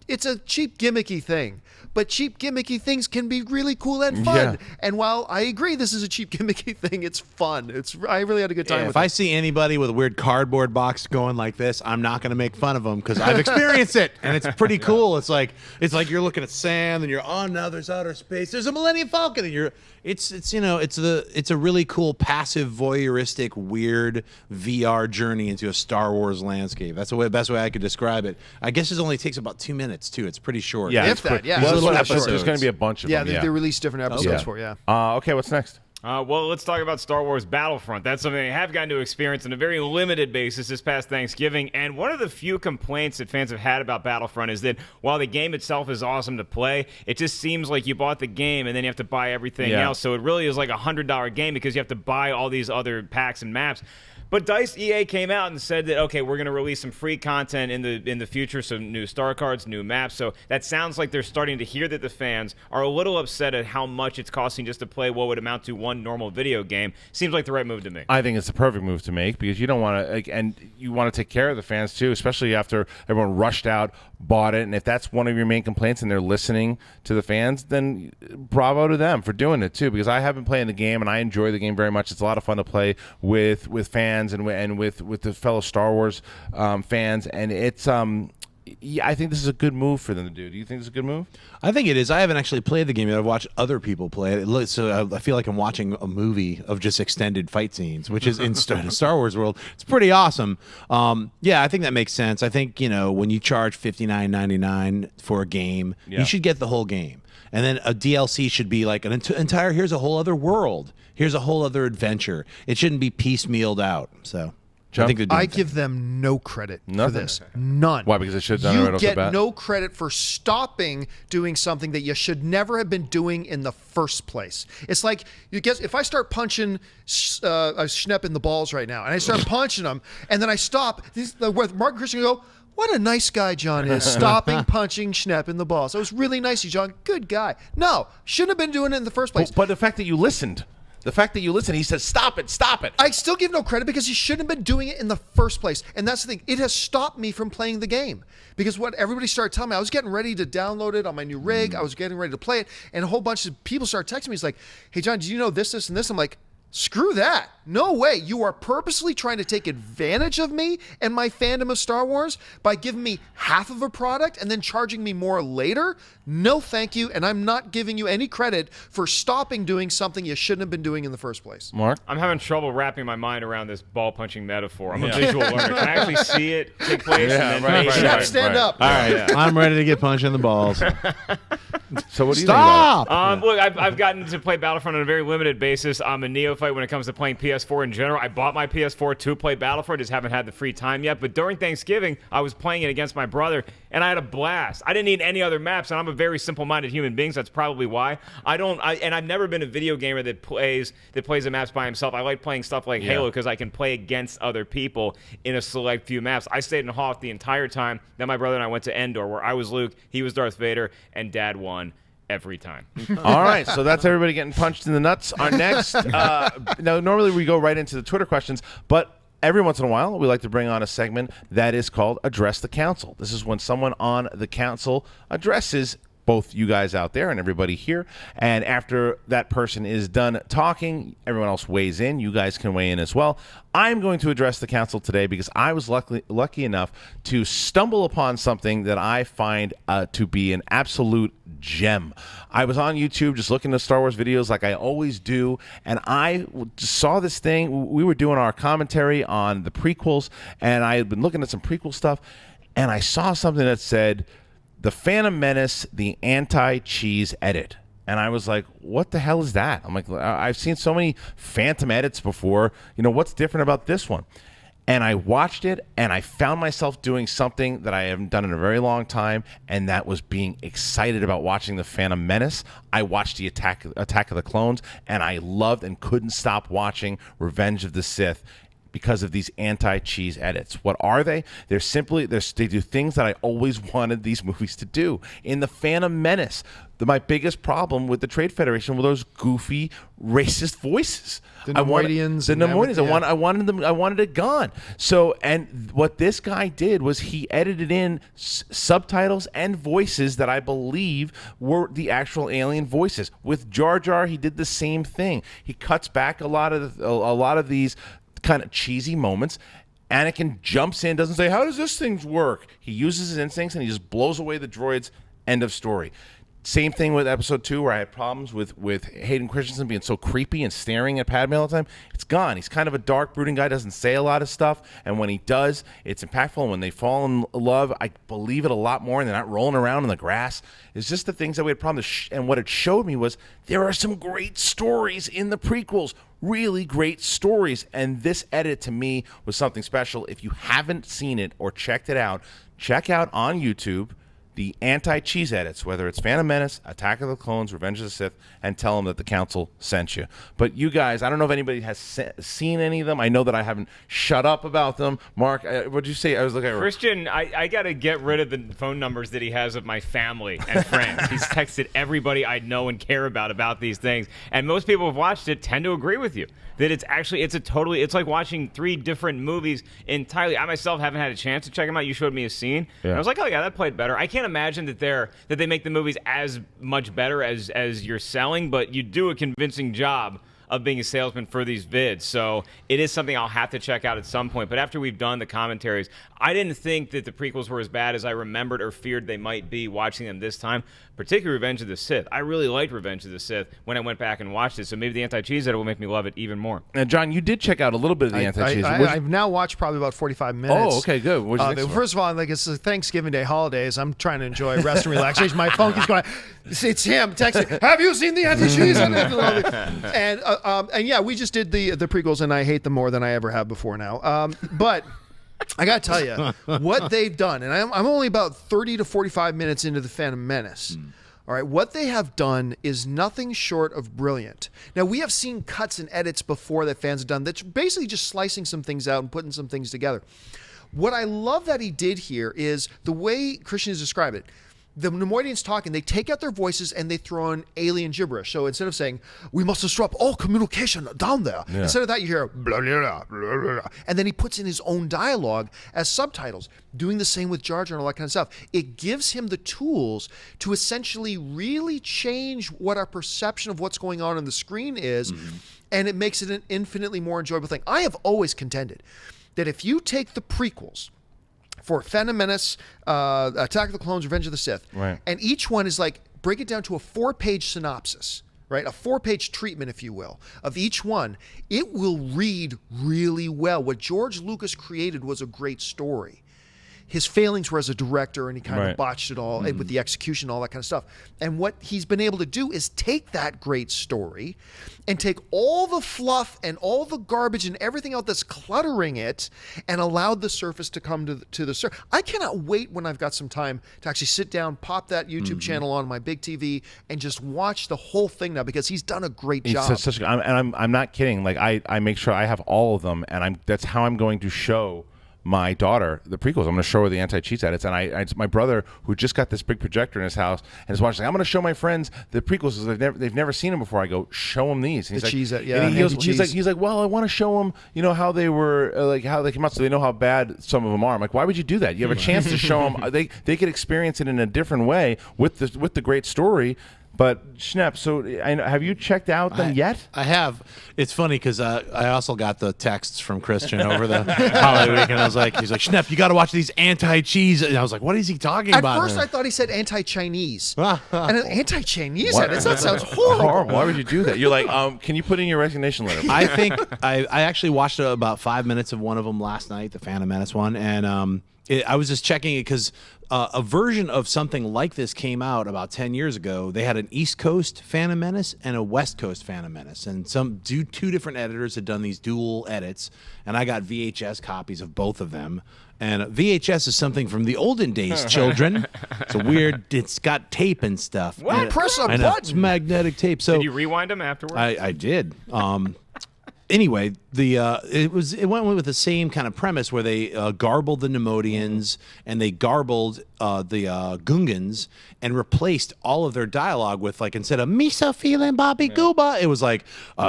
S4: It's a cheap gimmicky thing, but cheap gimmicky things can be really cool and fun.
S1: Yeah.
S4: And while I agree this is a cheap gimmicky thing, it's fun. I really had a good time
S2: if
S4: with
S2: I
S4: it.
S2: see anybody with a weird cardboard box going like this, I'm not going to make fun of them because I've experienced it, and it's pretty cool. It's like you're looking at sand, and you're now there's outer space. There's a Millennium Falcon, and it's a really cool passive voyeuristic weird VR journey into a Star Wars landscape. That's the best way I could describe it. I guess it only takes about 2 minutes too. It's pretty short.
S1: Yeah,
S4: If
S1: it's
S4: that,
S1: quick.
S4: yeah.
S1: Well,
S2: Little
S1: there's
S2: episodes.
S1: going to be a bunch of
S4: Yeah,
S1: them.
S4: they release different episodes for it, yeah.
S1: Okay, what's next?
S3: Well, let's talk about Star Wars Battlefront. That's something I have gotten to experience on a very limited basis this past Thanksgiving. And one of the few complaints that fans have had about Battlefront is that while the game itself is awesome to play, it just seems like you bought the game and then you have to buy everything else. So it really is like a $100 game because you have to buy all these other packs and maps. But DICE EA came out and said that, okay, we're going to release some free content in the future, some new star cards, new maps. So that sounds like they're starting to hear that the fans are a little upset at how much it's costing just to play what would amount to one normal video game. Seems like the right move to me.
S1: I think it's the perfect move to make because you don't want to, and you want to take care of the fans too, especially after everyone rushed out, bought it. And if that's one of your main complaints and they're listening to the fans, then bravo to them for doing it too. Because I have been playing the game and I enjoy the game very much. It's a lot of fun to play with fans and with the fellow Star Wars fans, and it's yeah, I think this is a good move for them to do. Do you think this is a good move?
S2: I think it is. I haven't actually played the game yet. I've watched other people play it. So I feel like I'm watching a movie of just extended fight scenes, which is in Star Wars world. It's pretty awesome. Yeah, I think that makes sense. I think, when you charge $59.99 for a game, you should get the whole game. And then a DLC should be like an entire, here's a whole other world. Here's a whole other adventure. It shouldn't be piecemealed out. So I think they're doing
S4: I give them no credit for
S1: Nothing?
S4: this. None.
S1: Why? Because they should have done it
S4: You
S1: right off the
S4: get
S1: bat?
S4: no credit for stopping doing something that you should never have been doing in the first place. It's like, you guess, if I start punching a Schnepp in the balls right now, and I start punching him, and then I stop, where Mark and Christian go, what a nice guy John is, stopping punching Schnepp in the balls. That was really nice of you, John. Good guy. No, shouldn't have been doing it in the first place.
S1: But the fact that you listened. The fact that you listened, he says, stop it, stop it.
S4: I still give no credit because he shouldn't have been doing it in the first place. And that's the thing. It has stopped me from playing the game. Because what everybody started telling me, I was getting ready to download it on my new rig. I was getting ready to play it. And a whole bunch of people started texting me. It's like, hey, John, do you know this, and this? I'm like, screw that. No way. You are purposely trying to take advantage of me and my fandom of Star Wars by giving me half of a product and then charging me more later. No, thank you. And I'm not giving you any credit for stopping doing something you shouldn't have been doing in the first place.
S1: Mark?
S3: I'm having trouble wrapping my mind around this ball punching metaphor. I'm a visual learner. Can I actually see it take place?
S1: Yeah,
S3: and then
S1: right,
S3: maybe
S1: right,
S4: Stand up.
S2: All right, I'm ready to get punched in the balls.
S1: So what do you think about
S2: Stop!
S3: Look, I've gotten to play Battlefront on a very limited basis. I'm a neophyte when it comes to playing PS4 in general. I bought my PS4 to play Battlefront, just haven't had the free time yet. But during Thanksgiving, I was playing it against my brother, and I had a blast. I didn't need any other maps, and I'm a very simple-minded human being, so that's probably why. And I've never been a video gamer that plays the maps by himself. I like playing stuff like Halo because I can play against other people in a select few maps. I stayed in Hoth the entire time. Then my brother and I went to Endor, where I was Luke, he was Darth Vader, and Dad won every time.
S1: All right, so that's everybody getting punched in the nuts. Our next, now normally we go right into the Twitter questions, but every once in a while we like to bring on a segment that is called Address the Council. This is when someone on the council addresses both you guys out there and everybody here, and after that person is done talking, everyone else weighs in. You guys can weigh in as well. I'm going to address the council today because I was lucky enough to stumble upon something that I find to be an absolute gem. I was on YouTube just looking at Star Wars videos like I always do, and I just saw this thing. We were doing our commentary on the prequels, and I had been looking at some prequel stuff, and I saw something that said, The Phantom Menace, the anti-cheese edit. And I was like, what the hell is that? I'm like, I've seen so many Phantom edits before. You know, what's different about this one? And I watched it, and I found myself doing something that I haven't done in a very long time, and that was being excited about watching The Phantom Menace. I watched the Attack of the Clones, and I loved and couldn't stop watching Revenge of the Sith because of these anti-cheese edits. What are they? They do things that I always wanted these movies to do. In The Phantom Menace, my biggest problem with the Trade Federation were those goofy, racist voices.
S4: The Nemoidians.
S1: I wanted them. I wanted it gone. So, and what this guy did was he edited in subtitles and voices that I believe were the actual alien voices. With Jar Jar, he did the same thing. He cuts back a lot of these kind of cheesy moments. Anakin jumps in, doesn't say, how does this thing work? He uses his instincts and he just blows away the droids. End of story. Same thing with episode 2 where I had problems with Hayden Christensen being so creepy and staring at Padme all the time. It's gone. He's kind of a dark, brooding guy, doesn't say a lot of stuff, and when he does, it's impactful. And when they fall in love, I believe it a lot more, and they're not rolling around in the grass. It's just the things that we had problems with. And what it showed me was there are some great stories in the prequels. Really great stories, and this edit to me was something special. If you haven't seen it or checked it out, check out on YouTube the anti-cheese edits, whether it's Phantom Menace, Attack of the Clones, Revenge of the Sith, and tell them that the council sent you. But you guys, I don't know if anybody has seen any of them. I know that I haven't shut up about them. Mark, what did you say? I was looking at
S3: Christian, I got to get rid of the phone numbers that he has of my family and friends. He's texted everybody I know and care about these things. And most people who have watched it tend to agree with you. That it's like watching 3 different movies entirely. I myself haven't had a chance to check them out. You showed me a scene. Yeah. And I was like, oh yeah, that played better. I can't imagine that they make the movies as much better as you're selling, but you do a convincing job of being a salesman for these vids. So it is something I'll have to check out at some point. But after we've done the commentaries, I didn't think that the prequels were as bad as I remembered or feared they might be watching them this time, particularly Revenge of the Sith. I really liked Revenge of the Sith when I went back and watched it, so maybe the anti-cheese edit will make me love it even more.
S1: And John, you did check out a little bit of the anti-cheese.
S4: I've now watched probably about 45 minutes.
S1: Oh, okay, good.
S4: First of all, like, it's the Thanksgiving Day holidays. I'm trying to enjoy rest and relaxation. My phone keeps going, it's him texting, have you seen the anti-cheese? And And yeah, we just did the prequels, and I hate them more than I ever have before now. But I got to tell you, what they've done, and I'm only about 30 to 45 minutes into The Phantom Menace. All right, what they have done is nothing short of brilliant. Now, we have seen cuts and edits before that fans have done that's basically just slicing some things out and putting some things together. What I love that he did here is the way Christian has described it. The Neimoidians talking, they take out their voices and they throw in alien gibberish. So instead of saying, we must disrupt all communication down there, instead of that, you hear blah, blah, blah, blah, blah. And then he puts in his own dialogue as subtitles, doing the same with Jar Jar and all that kind of stuff. It gives him the tools to essentially really change what our perception of what's going on the screen is, and it makes it an infinitely more enjoyable thing. I have always contended that if you take the prequels, for Phantom Menace, Attack of the Clones, Revenge of the Sith.
S1: Right.
S4: And each one is like, break it down to a 4-page synopsis, right? A 4-page treatment, if you will, of each one. It will read really well. What George Lucas created was a great story. His failings were as a director, and he kind of botched it all with the execution, all that kind of stuff. And what he's been able to do is take that great story and take all the fluff and all the garbage and everything else that's cluttering it and allowed the surface to come to the surface. I cannot wait when I've got some time to actually sit down, pop that YouTube channel on my big TV, and just watch the whole thing now, because he's done a great job.
S1: I'm not kidding. Like I make sure I have all of them, and that's how I'm going to show my daughter the prequels. I'm going to show her the anti-cheat edits, and it's my brother who just got this big projector in his house and is watching. Like, I'm going to show my friends the prequels because they've never seen them before. I go, show them these. And he's he's like, well, I want to show them, how they were how they came out, so they know how bad some of them are. I'm like, why would you do that? You have a chance to show them. They could experience it in a different way with the great story. But Schnepp, so have you checked out them yet?
S2: I have. It's funny because I also got the texts from Christian over the holiday weekend. I was like, he's like, Schnepp, you got to watch these anti-cheese. And I was like, what is he talking about?
S4: At first, I thought he said anti-Chinese. And an anti-Chinese edits? That sounds horrible.
S1: Why would you do that? You're like, can you put in your resignation letter?
S2: I think I actually watched about 5 minutes of one of them last night, the Phantom Menace one, and I was just checking it because a version of something like this came out about 10 years ago. They had an East Coast Phantom Menace and a West Coast Phantom Menace. And two different editors had done these dual edits. And I got VHS copies of both of them. And VHS is something from the olden days, children. It's weird. It's got tape and stuff.
S4: Well, press a button.
S2: It's magnetic tape. So
S3: did you rewind them afterwards?
S2: I did. Anyway, it went with the same kind of premise where they garbled the Neimoidians and they garbled the Gungans and replaced all of their dialogue with, like, instead of "Misa feeling Bobby Gooba," it was like,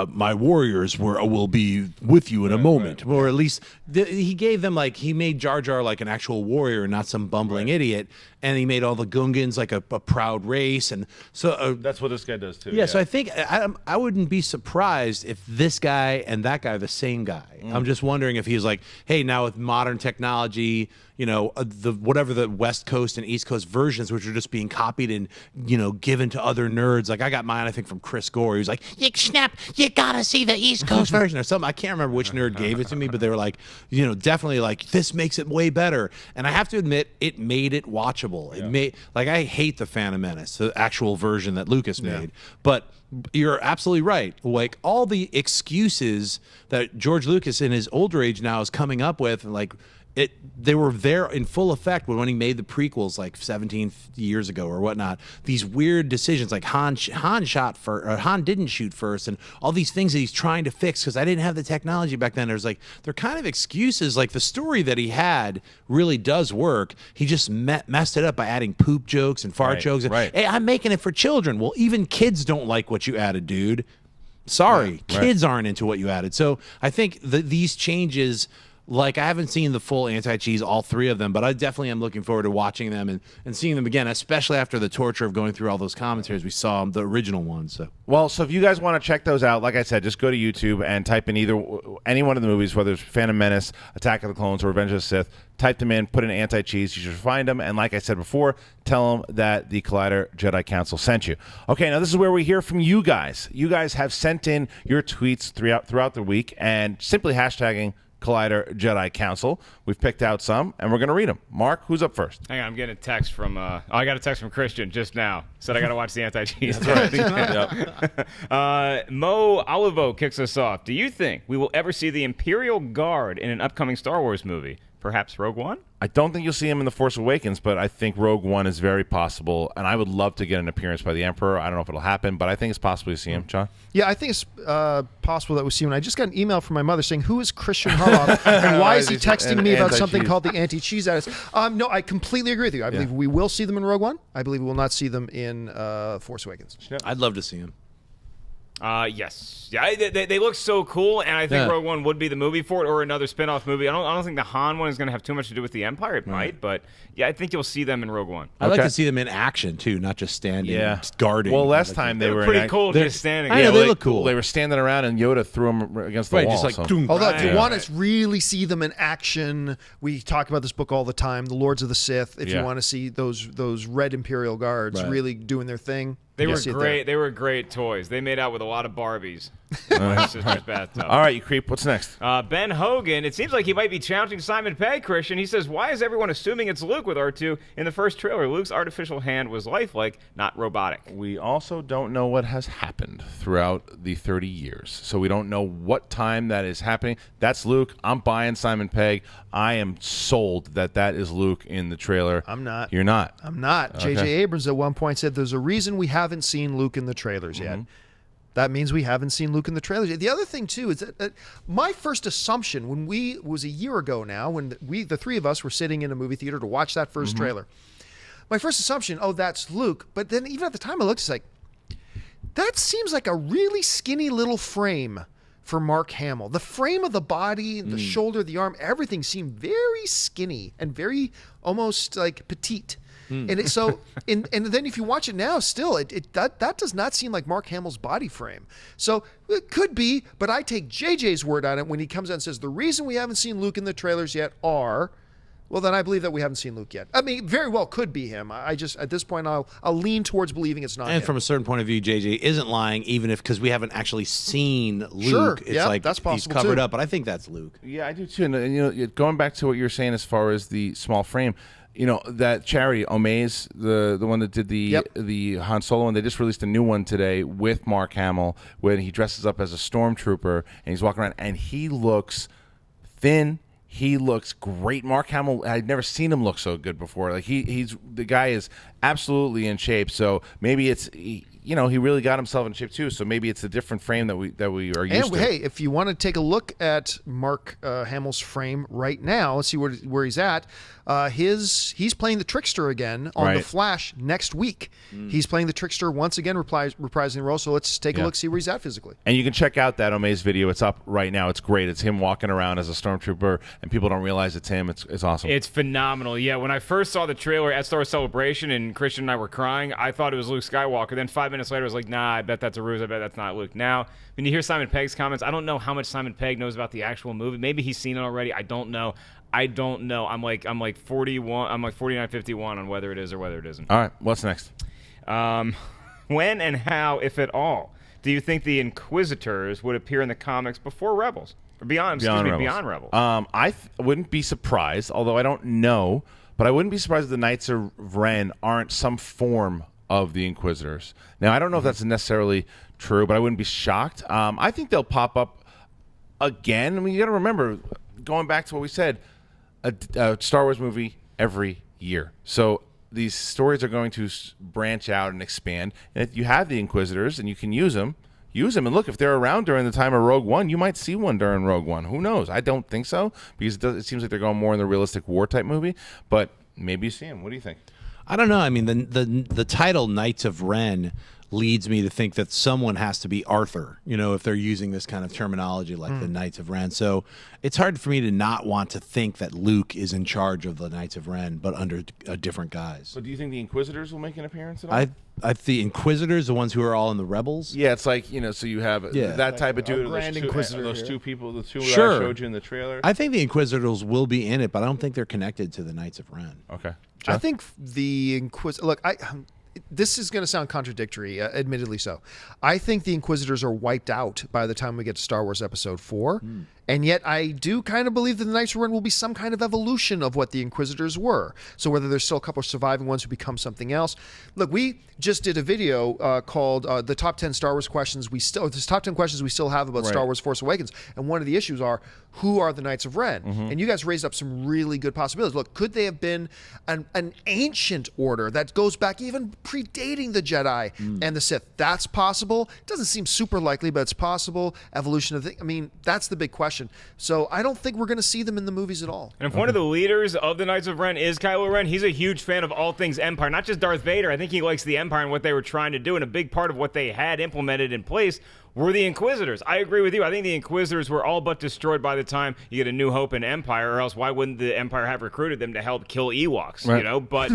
S2: "My warriors will be with you in a moment," or at least he gave them, like, he made Jar Jar like an actual warrior and not some bumbling idiot, and he made all the Gungans like a proud race, and so
S1: that's what this guy does too.
S2: Yeah, so I think I wouldn't be surprised if this guy and that guy are the same guy. I'm just wondering if he's like, hey, now with modern technology, whatever the West Coast and East Coast versions, which are just being copied and given to other nerds. Like I got mine, I think, from Chris Gore. He was like, Schnepp, you gotta see the East Coast version or something. I can't remember which nerd gave it to me, but they were like, definitely like, this makes it way better. And I have to admit, it made it watchable. It made, like, I hate the Phantom Menace, the actual version that Lucas made, but you're absolutely right. Like, all the excuses that George Lucas in his older age now is coming up with, like, they were there in full effect when he made the prequels like 17 years ago or whatnot. These weird decisions, like Han shot first, or Han didn't shoot first, and all these things that he's trying to fix because I didn't have the technology back then. There's like, they're kind of excuses. Like, the story that he had really does work. He just messed it up by adding poop jokes and fart jokes. And, hey, I'm making it for children. Well, even kids don't like what you added, dude. Sorry, kids aren't into what you added. So I think these changes. Like, I haven't seen the full anti-cheese, all three of them, but I definitely am looking forward to watching them and seeing them again, especially after the torture of going through all those commentaries we saw, the original ones. So
S1: if you guys want to check those out, like I said, just go to YouTube and type in any one of the movies, whether it's Phantom Menace, Attack of the Clones, or Revenge of the Sith. Type them in, put in anti-cheese. You should find them. And like I said before, tell them that the Collider Jedi Council sent you. Okay, now this is where we hear from you guys. You guys have sent in your tweets throughout the week and simply hashtagging Collider Jedi Council. We've picked out some, and we're going to read them. Mark, who's up first?
S3: Hang on, I'm getting a text from. I got a text from Christian just now. Said I got to watch the anti-cheese.
S1: That's right. Yep.
S3: Mo Olivo kicks us off. Do you think we will ever see the Imperial Guard in an upcoming Star Wars movie? Perhaps Rogue One?
S1: I don't think you'll see him in The Force Awakens, but I think Rogue One is very possible, and I would love to get an appearance by the Emperor. I don't know if it'll happen, but I think it's possible to see him. John?
S4: Yeah, I think it's possible that we see him. I just got an email from my mother saying, "Who is Christian Harloff, and why is he texting me about something called the anti-cheese addicts?" No, I completely agree with you. I believe we will see them in Rogue One. I believe we will not see them in Force Awakens.
S2: I'd love to see him.
S3: Yes. Yeah, they look so cool, and I think Rogue One would be the movie for it, or another spin-off movie. I don't think the Han one is going to have too much to do with the Empire. It might, but yeah, I think you'll see them in Rogue One.
S2: I'd like to see them in action too, not just standing, guarding.
S1: Well, last time they were
S3: pretty cool just standing.
S2: I know, they look cool.
S1: They were standing around, and Yoda threw them against the wall.
S2: Just like,
S4: although if you want to really see them in action, we talk about this book all the time, The Lords of the Sith. If you want to see those Red Imperial Guards really doing their thing.
S3: They were great. They were great toys. They made out with a lot of Barbies. My sister's bathtub.
S1: All right, you creep. What's next?
S3: Ben Hogan. It seems like he might be challenging Simon Pegg, Christian. He says, "Why is everyone assuming it's Luke with R2? In the first trailer, Luke's artificial hand was lifelike, not robotic."
S1: We also don't know what has happened throughout the 30 years, so we don't know what time that is happening. That's Luke. I'm buying Simon Pegg. I am sold that is Luke in the trailer.
S4: I'm not.
S1: You're not.
S4: I'm not.
S1: Okay.
S4: J.J. Abrams at one point said there's a reason we haven't seen Luke in the trailers yet. That means we haven't seen Luke in the trailers yet. The other thing, too, is that my first assumption when was a year ago now, when the three of us were sitting in a movie theater to watch that first trailer, my first assumption, that's Luke. But then even at the time I looked, it's like, that seems like a really skinny little frame for Mark Hamill. The frame of the body, the shoulder, the arm, everything seemed very skinny and very almost like petite. And and then if you watch it now, still that does not seem like Mark Hamill's body frame. So it could be, but I take JJ's word on it when he comes out and says the reason we haven't seen Luke in the trailers yet well, then I believe that we haven't seen Luke yet. I mean, very well could be him. I just at this point I'll lean towards believing it's not him.
S2: And from a certain point of view, JJ isn't lying, even because we haven't actually seen Luke.
S4: Sure,
S2: it's like
S4: that's possible
S2: he's covered
S4: too.
S2: up, but I think that's Luke.
S1: Yeah, I do too. And going back to what you were saying as far as the small frame. That charity, Omaze, the one that did the Han Solo one, they just released a new one today with Mark Hamill when he dresses up as a stormtrooper and he's walking around and he looks thin. He looks great. Mark Hamill, I'd never seen him look so good before. Like he's the guy is absolutely in shape. So maybe it's he really got himself in shape too. So maybe it's a different frame that we are used to.
S4: Hey, if you want to take a look at Mark Hamill's frame right now, see where he's at. He's playing the Trickster again on The Flash next week. He's playing the Trickster once again, reprising the role. So let's take a look, see where he's at physically.
S1: And you can check out that Omaze video. It's up right now. It's great. It's him walking around as a stormtrooper, and people don't realize it's him. It's awesome.
S3: It's phenomenal. Yeah, when I first saw the trailer at Star Wars Celebration and Christian and I were crying, I thought it was Luke Skywalker. Then 5 minutes later, I was like, nah, I bet that's a ruse. I bet that's not Luke. Now, when you hear Simon Pegg's comments, I don't know how much Simon Pegg knows about the actual movie. Maybe he's seen it already. I don't know. I'm like 41. I'm like 49, 51 on whether it is or whether it isn't.
S1: All right, what's next?
S3: When and how, if at all, do you think the Inquisitors would appear in the comics before Rebels? Or beyond Rebels.
S1: I wouldn't be surprised, although I don't know, but I wouldn't be surprised if the Knights of Ren aren't some form of the Inquisitors. Now, I don't know if that's necessarily true, but I wouldn't be shocked. I think they'll pop up again. I mean, you got to remember, going back to what we said, a Star Wars movie every year. So these stories are going to branch out and expand. And if you have the Inquisitors and you can use them. And look, if they're around during the time of Rogue One, you might see one during Rogue One. Who knows? I don't think so, because it seems like they're going more in the realistic war type movie. But maybe you see them. What do you think?
S2: I don't know. I mean, the title Knights of Ren leads me to think that someone has to be Arthur, if they're using this kind of terminology like the Knights of Ren. So it's hard for me to not want to think that Luke is in charge of the Knights of Ren, but under a different guise.
S1: So do you think the Inquisitors will make an appearance at all?
S2: The Inquisitors, the ones who are all in the Rebels?
S1: Yeah, it's like, so you have that type of dude.
S4: Grand Inquisitor.
S1: Those two people, the two
S2: Sure.
S1: I showed you in the trailer.
S2: I think the Inquisitors will be in it, but I don't think they're connected to the Knights of Ren.
S1: Okay.
S4: I think the Look, this is going to sound contradictory, admittedly so. I think the Inquisitors are wiped out by the time we get to Star Wars Episode 4. And yet I do kind of believe that the Knights of Ren will be some kind of evolution of what the Inquisitors were. So whether there's still a couple of surviving ones who become something else. Look, we just did a video called the top 10 Star Wars questions this top 10 questions we still have about Star Wars Force Awakens. And one of the issues are, who are the Knights of Ren? And you guys raised up some really good possibilities. Look, could they have been an ancient order that goes back even predating the Jedi and the Sith? That's possible. It doesn't seem super likely, but it's possible. Evolution of I mean, that's the big question. So I don't think we're going to see them in the movies at all.
S3: And if one of the leaders of the Knights of Ren is Kylo Ren, he's a huge fan of all things Empire, not just Darth Vader. I think he likes the Empire and what they were trying to do, and a big part of what they had implemented in place were the Inquisitors. I agree with you. I think the Inquisitors were all but destroyed by the time you get A New Hope and Empire, or else why wouldn't the Empire have recruited them to help kill Ewoks?
S1: Right.
S3: You know, but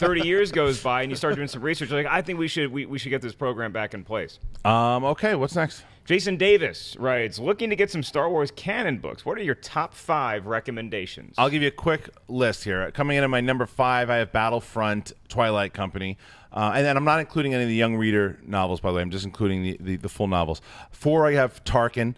S3: 30 years goes by and you start doing some research. Like, I think we should get this program back in place.
S1: Okay, what's next?
S3: Jason Davis writes, looking to get some Star Wars canon books. What are your top 5 recommendations?
S1: I'll give you a quick list here. Coming in at my number 5, I have Battlefront, Twilight Company. And then I'm not including any of the young reader novels, by the way. I'm just including the full novels. 4, I have Tarkin.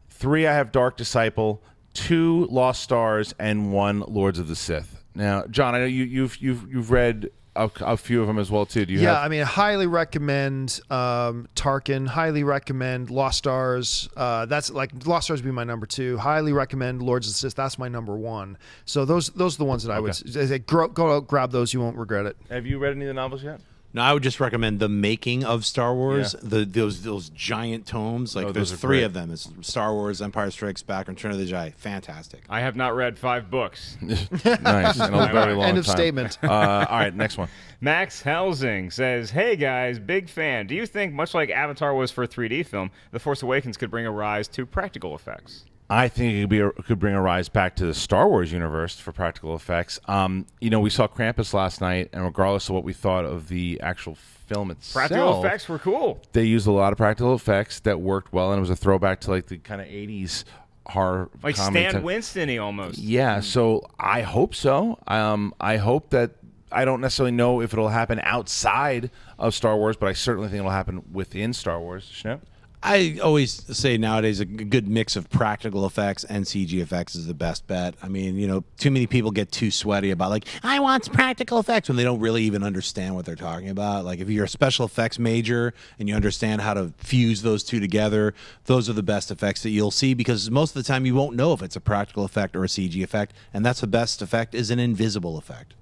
S1: 3, I have Dark Disciple. 2, Lost Stars. And 1, Lords of the Sith. Now, John, I know you've read a few of them as well too. Do you?
S4: Yeah, I mean, highly recommend Tarkin. Highly recommend Lost Stars. That's like Lost Stars would be my number 2. Highly recommend Lords of the Sith. That's my number 1. So those are the ones that I would say. Go out, grab those. You won't regret it.
S1: Have you read any of the novels yet?
S2: No, I would just recommend The Making of Star Wars. Yeah. Those giant tomes. Like there's 3 of them. It's Star Wars, Empire Strikes Back, and Return of the Jedi. Fantastic.
S3: I have not read 5 books.
S1: Nice. In a very long
S4: End of
S1: time.
S4: statement.
S1: All right, next one.
S3: Max Helsing says, hey guys, big fan. Do you think, much like Avatar was for 3D film, The Force Awakens could bring a rise to practical effects?
S1: I think it could bring a rise back to the Star Wars universe for practical effects. We saw Krampus last night, and regardless of what we thought of the actual film itself,
S3: practical effects were cool.
S1: They used a lot of practical effects that worked well, and it was a throwback to like the kind of 80s horror,
S3: like Stan Winston-y almost.
S1: Yeah, so I hope so. I hope that. I don't necessarily know if it'll happen outside of Star Wars, but I certainly think it'll happen within Star Wars. Schnepp?
S2: I always say nowadays a good mix of practical effects and CG effects is the best bet. I mean, too many people get too sweaty about like, I want practical effects when they don't really even understand what they're talking about. Like if you're a special effects major and you understand how to fuse those two together, those are the best effects that you'll see because most of the time you won't know if it's a practical effect or a CG effect, and that's the best effect is an invisible effect.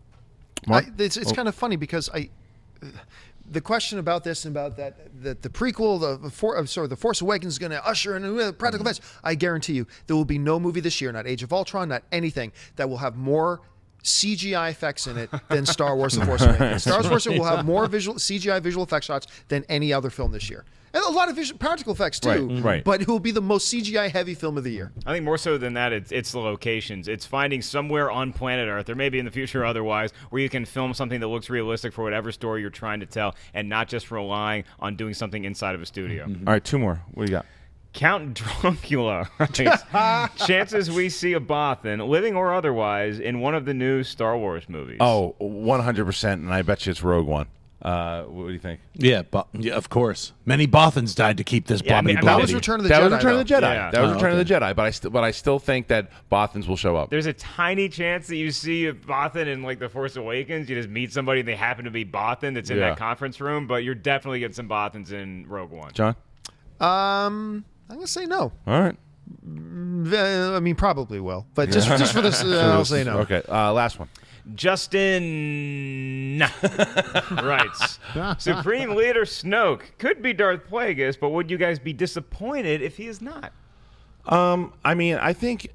S4: It's kind of funny because the question about this and about that the prequel, the Force Awakens is going to usher in practical effects. I guarantee you, there will be no movie this year, not Age of Ultron, not anything that will have more CGI effects in it than Star Wars: The Force Awakens. Star Wars: The Force Awakens will have more CGI visual effects shots than any other film this year. And a lot of practical effects too,
S1: right.
S4: But it will be the most CGI heavy film of the year.
S3: I think more so than that, it's the locations. It's finding somewhere on planet Earth, or maybe in the future otherwise, where you can film something that looks realistic for whatever story you're trying to tell, and not just relying on doing something inside of a studio.
S1: All right, 2 more. What do you got?
S3: Count Druncula. Chances we see a Bothan, living or otherwise, in one of the new Star Wars movies.
S1: Oh, 100%, and I bet you it's Rogue One. What do you think?
S2: Yeah, of course. Many Bothans died to keep this blobbity.
S4: That was Return of the Jedi.
S1: That was Return of the Jedi.
S3: Yeah.
S1: That was Return of the Jedi. But I still think that Bothans will show up.
S3: There's a tiny chance that you see a Bothan in like The Force Awakens. You just meet somebody and they happen to be Bothan that's in that conference room. But you're definitely getting some Bothans in Rogue One.
S1: John?
S4: I'm gonna say no.
S1: All right.
S4: I mean, probably will, but just for this, I'll say no.
S1: Okay. Last one.
S3: Justin writes, Supreme Leader Snoke could be Darth Plagueis, but would you guys be disappointed if he is not?
S1: I mean, I think,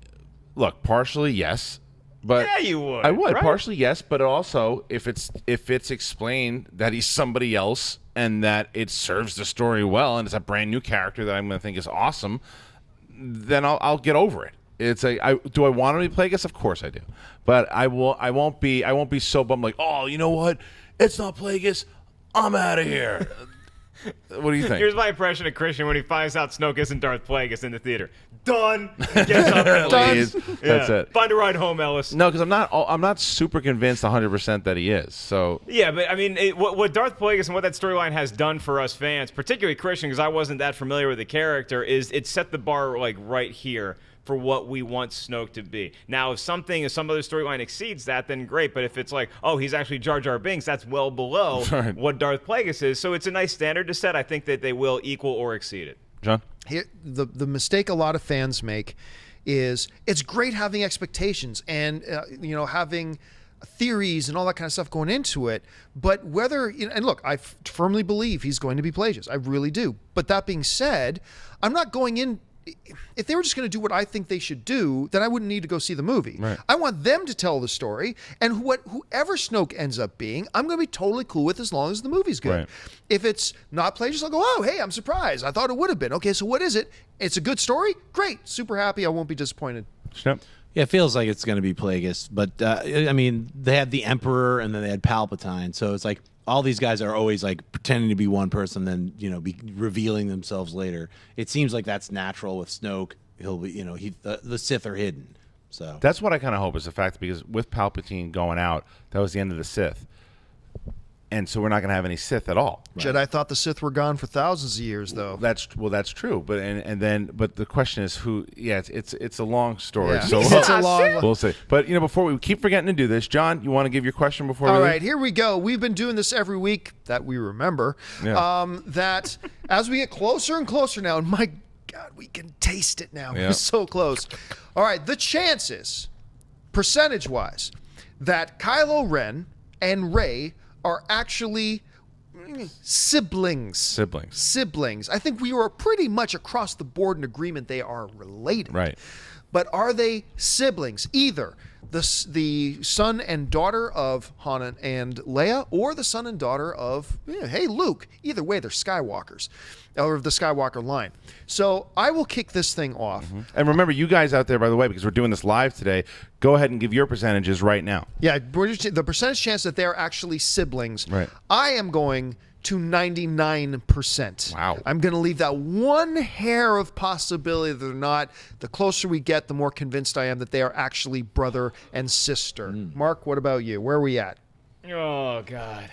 S1: look, partially yes, but
S3: yeah, you would.
S1: I would
S3: right?
S1: partially yes, but also if it's explained that he's somebody else and that it serves the story well and it's a brand new character that I'm going to think is awesome, then I'll get over it. Do I want to be Plagueis? Of course I do, but I won't be so bummed like, oh, you know what? It's not Plagueis. I'm out of here. What do you think?
S3: Here's my impression of Christian when he finds out Snoke isn't Darth Plagueis in the theater. Done. Gets up and
S1: Done.
S3: leaves.
S1: That's it.
S3: Find a ride home, Ellis.
S1: No, because I'm not super convinced 100% that he is. So
S3: Yeah, but I mean, what Darth Plagueis and what that storyline has done for us fans, particularly Christian, because I wasn't that familiar with the character, is it set the bar like right here for what we want Snoke to be. Now, if some other storyline exceeds that, then great. But if it's like, oh, he's actually Jar Jar Binks, that's well below
S1: Right.
S3: what Darth Plagueis is. So it's a nice standard to set. I think that they will equal or exceed it.
S1: John?
S4: Here, the mistake a lot of fans make is it's great having expectations and having theories and all that kind of stuff going into it, but whether and look, I firmly believe he's going to be Plagueis. I really do. But that being said, I'm not going in. If they were just going to do what I think they should do, then I wouldn't need to go see the movie.
S1: Right.
S4: I want them to tell the story, and whoever Snoke ends up being, I'm going to be totally cool with as long as the movie's good.
S1: Right.
S4: If it's not Plagueis, I'll go, oh, hey, I'm surprised. I thought it would have been. Okay, so what is it? It's a good story? Great. Super happy. I won't be disappointed.
S1: Snap.
S2: Yeah, it feels like it's going to be Plagueis, but I mean, they had the Emperor and then they had Palpatine, so it's like all these guys are always like pretending to be one person, then be revealing themselves later. It seems like that's natural with Snoke. He'll be, the Sith are hidden, so
S1: That's what I kind of hope is the fact, because with Palpatine going out, that was the end of the Sith. And so we're not going to have any Sith at all.
S4: Jedi thought the Sith were gone for thousands of years, though.
S1: That's true, but the question is who? Yeah, it's a long story,
S4: Yeah.
S1: so
S4: It's a long.
S1: we'll see. But before we keep forgetting to do this, John, you want to give your question before we
S4: All
S1: leave?
S4: right, here we go. We've been doing this every week that we remember.
S1: Yeah.
S4: That as we get closer and closer now, and my God, we can taste it now.
S1: Yeah.
S4: We're so close. All right, the chances, percentage-wise, that Kylo Ren and Rey are actually siblings. Siblings. I think we were pretty much across the board in agreement they are related.
S1: Right.
S4: But are they siblings? Either the son and daughter of Han and Leia, or the son and daughter of, hey, Luke. Either way, they're Skywalkers, or of the Skywalker line. So I will kick this thing off.
S1: And remember, you guys out there, by the way, because we're doing this live today, go ahead and give your percentages right now.
S4: Yeah, the percentage chance that they're actually siblings,
S1: Right.
S4: I am going to 99%.
S1: Wow.
S4: I'm going to leave that one hair of possibility that they're not. The closer we get, the more convinced I am that they are actually brother and sister. Mark, what about you? Where are we at?
S3: Oh, God.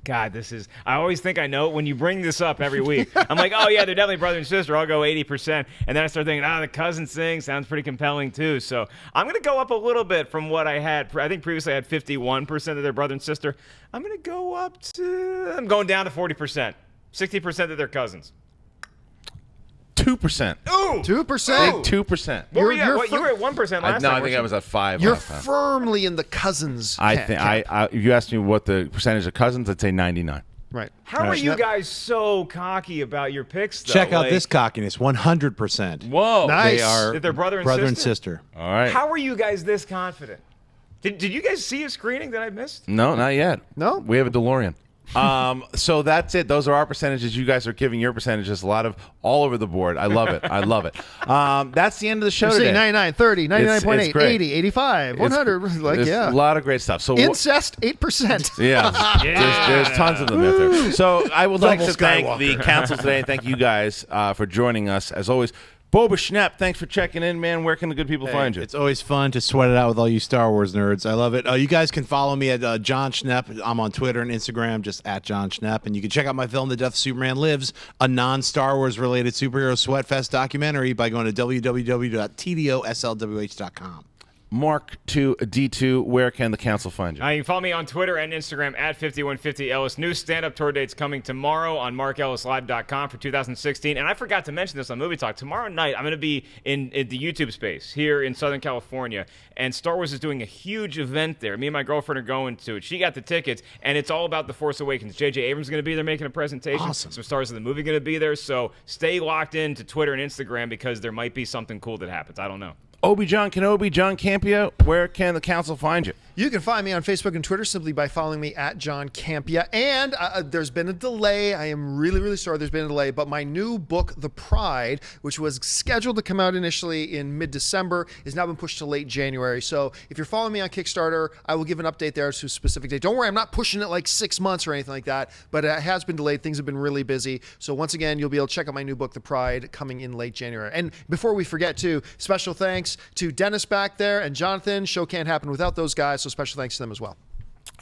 S3: God, I always think I know it when you bring this up every week. I'm like, oh, yeah, they're definitely brother and sister. I'll go 80%. And then I start thinking, the cousin thing sounds pretty compelling, too. So I'm going to go up a little bit from what I had. I think previously I had 51% of their brother and sister. I'm going to go up to, I'm going down to 40%. 60% of their cousins.
S1: 2%.
S3: Ooh!
S4: 2%.
S1: Big 2%.
S3: What were you at?
S4: You're
S3: You were at 1% last time.
S1: No, I think
S3: weren't
S1: I
S3: you?
S1: was at 5.
S4: You're
S1: last time.
S4: firmly in the cousins
S1: I
S4: camp.
S1: think if you asked me what the percentage of cousins, I'd say 99.
S4: Right.
S3: How are you guys so cocky about your picks, though?
S2: check out
S3: Like,
S2: this cockiness, 100%.
S1: Whoa.
S4: Nice.
S2: They are
S3: That they're brother and
S2: and
S3: sister?
S2: sister.
S1: All right.
S3: How are you guys this confident? Did you guys see a screening that I missed?
S1: No, not yet.
S4: No?
S1: We have a DeLorean. So that's it. Those are our percentages. You guys are giving your percentages a lot of all over the board. I love it. I love it. That's the end of the show
S4: See,
S1: today.
S4: 99, 30, 99.8,
S1: It's great.
S4: 80, 85, 100.
S1: There's a lot of great stuff. So
S4: Incest, 8%.
S1: yeah, There's tons of them out there. So I would like to
S4: Double
S1: thank
S4: Skywalker.
S1: the council today and thank you guys for joining us as always. Boba Schnepp, thanks for checking in, man. Where can the good people find you?
S2: It's always fun to sweat it out with all you Star Wars nerds. I love it. You guys can follow me at John Schnepp. I'm on Twitter and Instagram, just at John Schnepp. And you can check out my film, The Death of Superman Lives, a non-Star Wars related superhero sweatfest documentary by going to www.tdoslwh.com.
S1: Mark to D2, where can the council find you?
S3: You can follow me on Twitter and Instagram at 5150Ellis. New stand-up tour dates coming tomorrow on markellislive.com for 2016. And I forgot to mention this on Movie Talk. Tomorrow night, I'm going to be in the YouTube space here in Southern California. And Star Wars is doing a huge event there. Me and my girlfriend are going to it. She got the tickets, and it's all about The Force Awakens. J.J. Abrams is going to be there making a presentation.
S2: Awesome.
S3: Some stars of the movie going to be there. So stay locked in to Twitter and Instagram because there might be something cool that happens. I don't know.
S1: Obi-John Kenobi, John Campea, where can the council find you?
S4: You can find me on Facebook and Twitter simply by following me at John Campea. And there's been a delay. I am really, really sorry there's been a delay. But my new book, The Pride, which was scheduled to come out initially in mid-December, has now been pushed to late January. So if you're following me on Kickstarter, I will give an update there to a specific date. Don't worry, I'm not pushing it like 6 months or anything like that. But it has been delayed. Things have been really busy. So once again, you'll be able to check out my new book, The Pride, coming in late January. And before we forget, too, special thanks to Dennis back there and Jonathan. Show can't happen without those guys. So special thanks to them as well.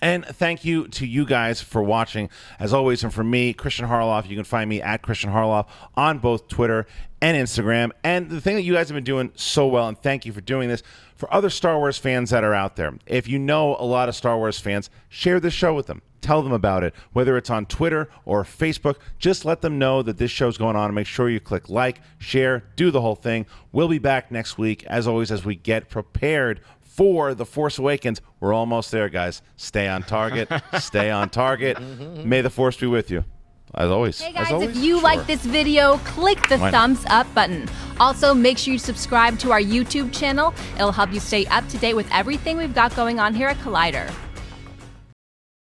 S1: And thank you to you guys for watching. As always, and for me, Christian Harloff, you can find me at Christian Harloff on both Twitter and Instagram. And the thing that you guys have been doing so well, and thank you for doing this, for other Star Wars fans that are out there, if you know a lot of Star Wars fans, share this show with them. Tell them about it, whether it's on Twitter or Facebook. Just let them know that this show's going on, and make sure you click like, share, do the whole thing. We'll be back next week, as always, as we get prepared for The Force Awakens. We're almost there, guys. Stay on target. Stay on target. May the Force be with you. As always.
S5: Hey guys,
S1: as always,
S5: if you like this video, click the thumbs up button. Also, make sure you subscribe to our YouTube channel. It'll help you stay up to date with everything we've got going on here at Collider.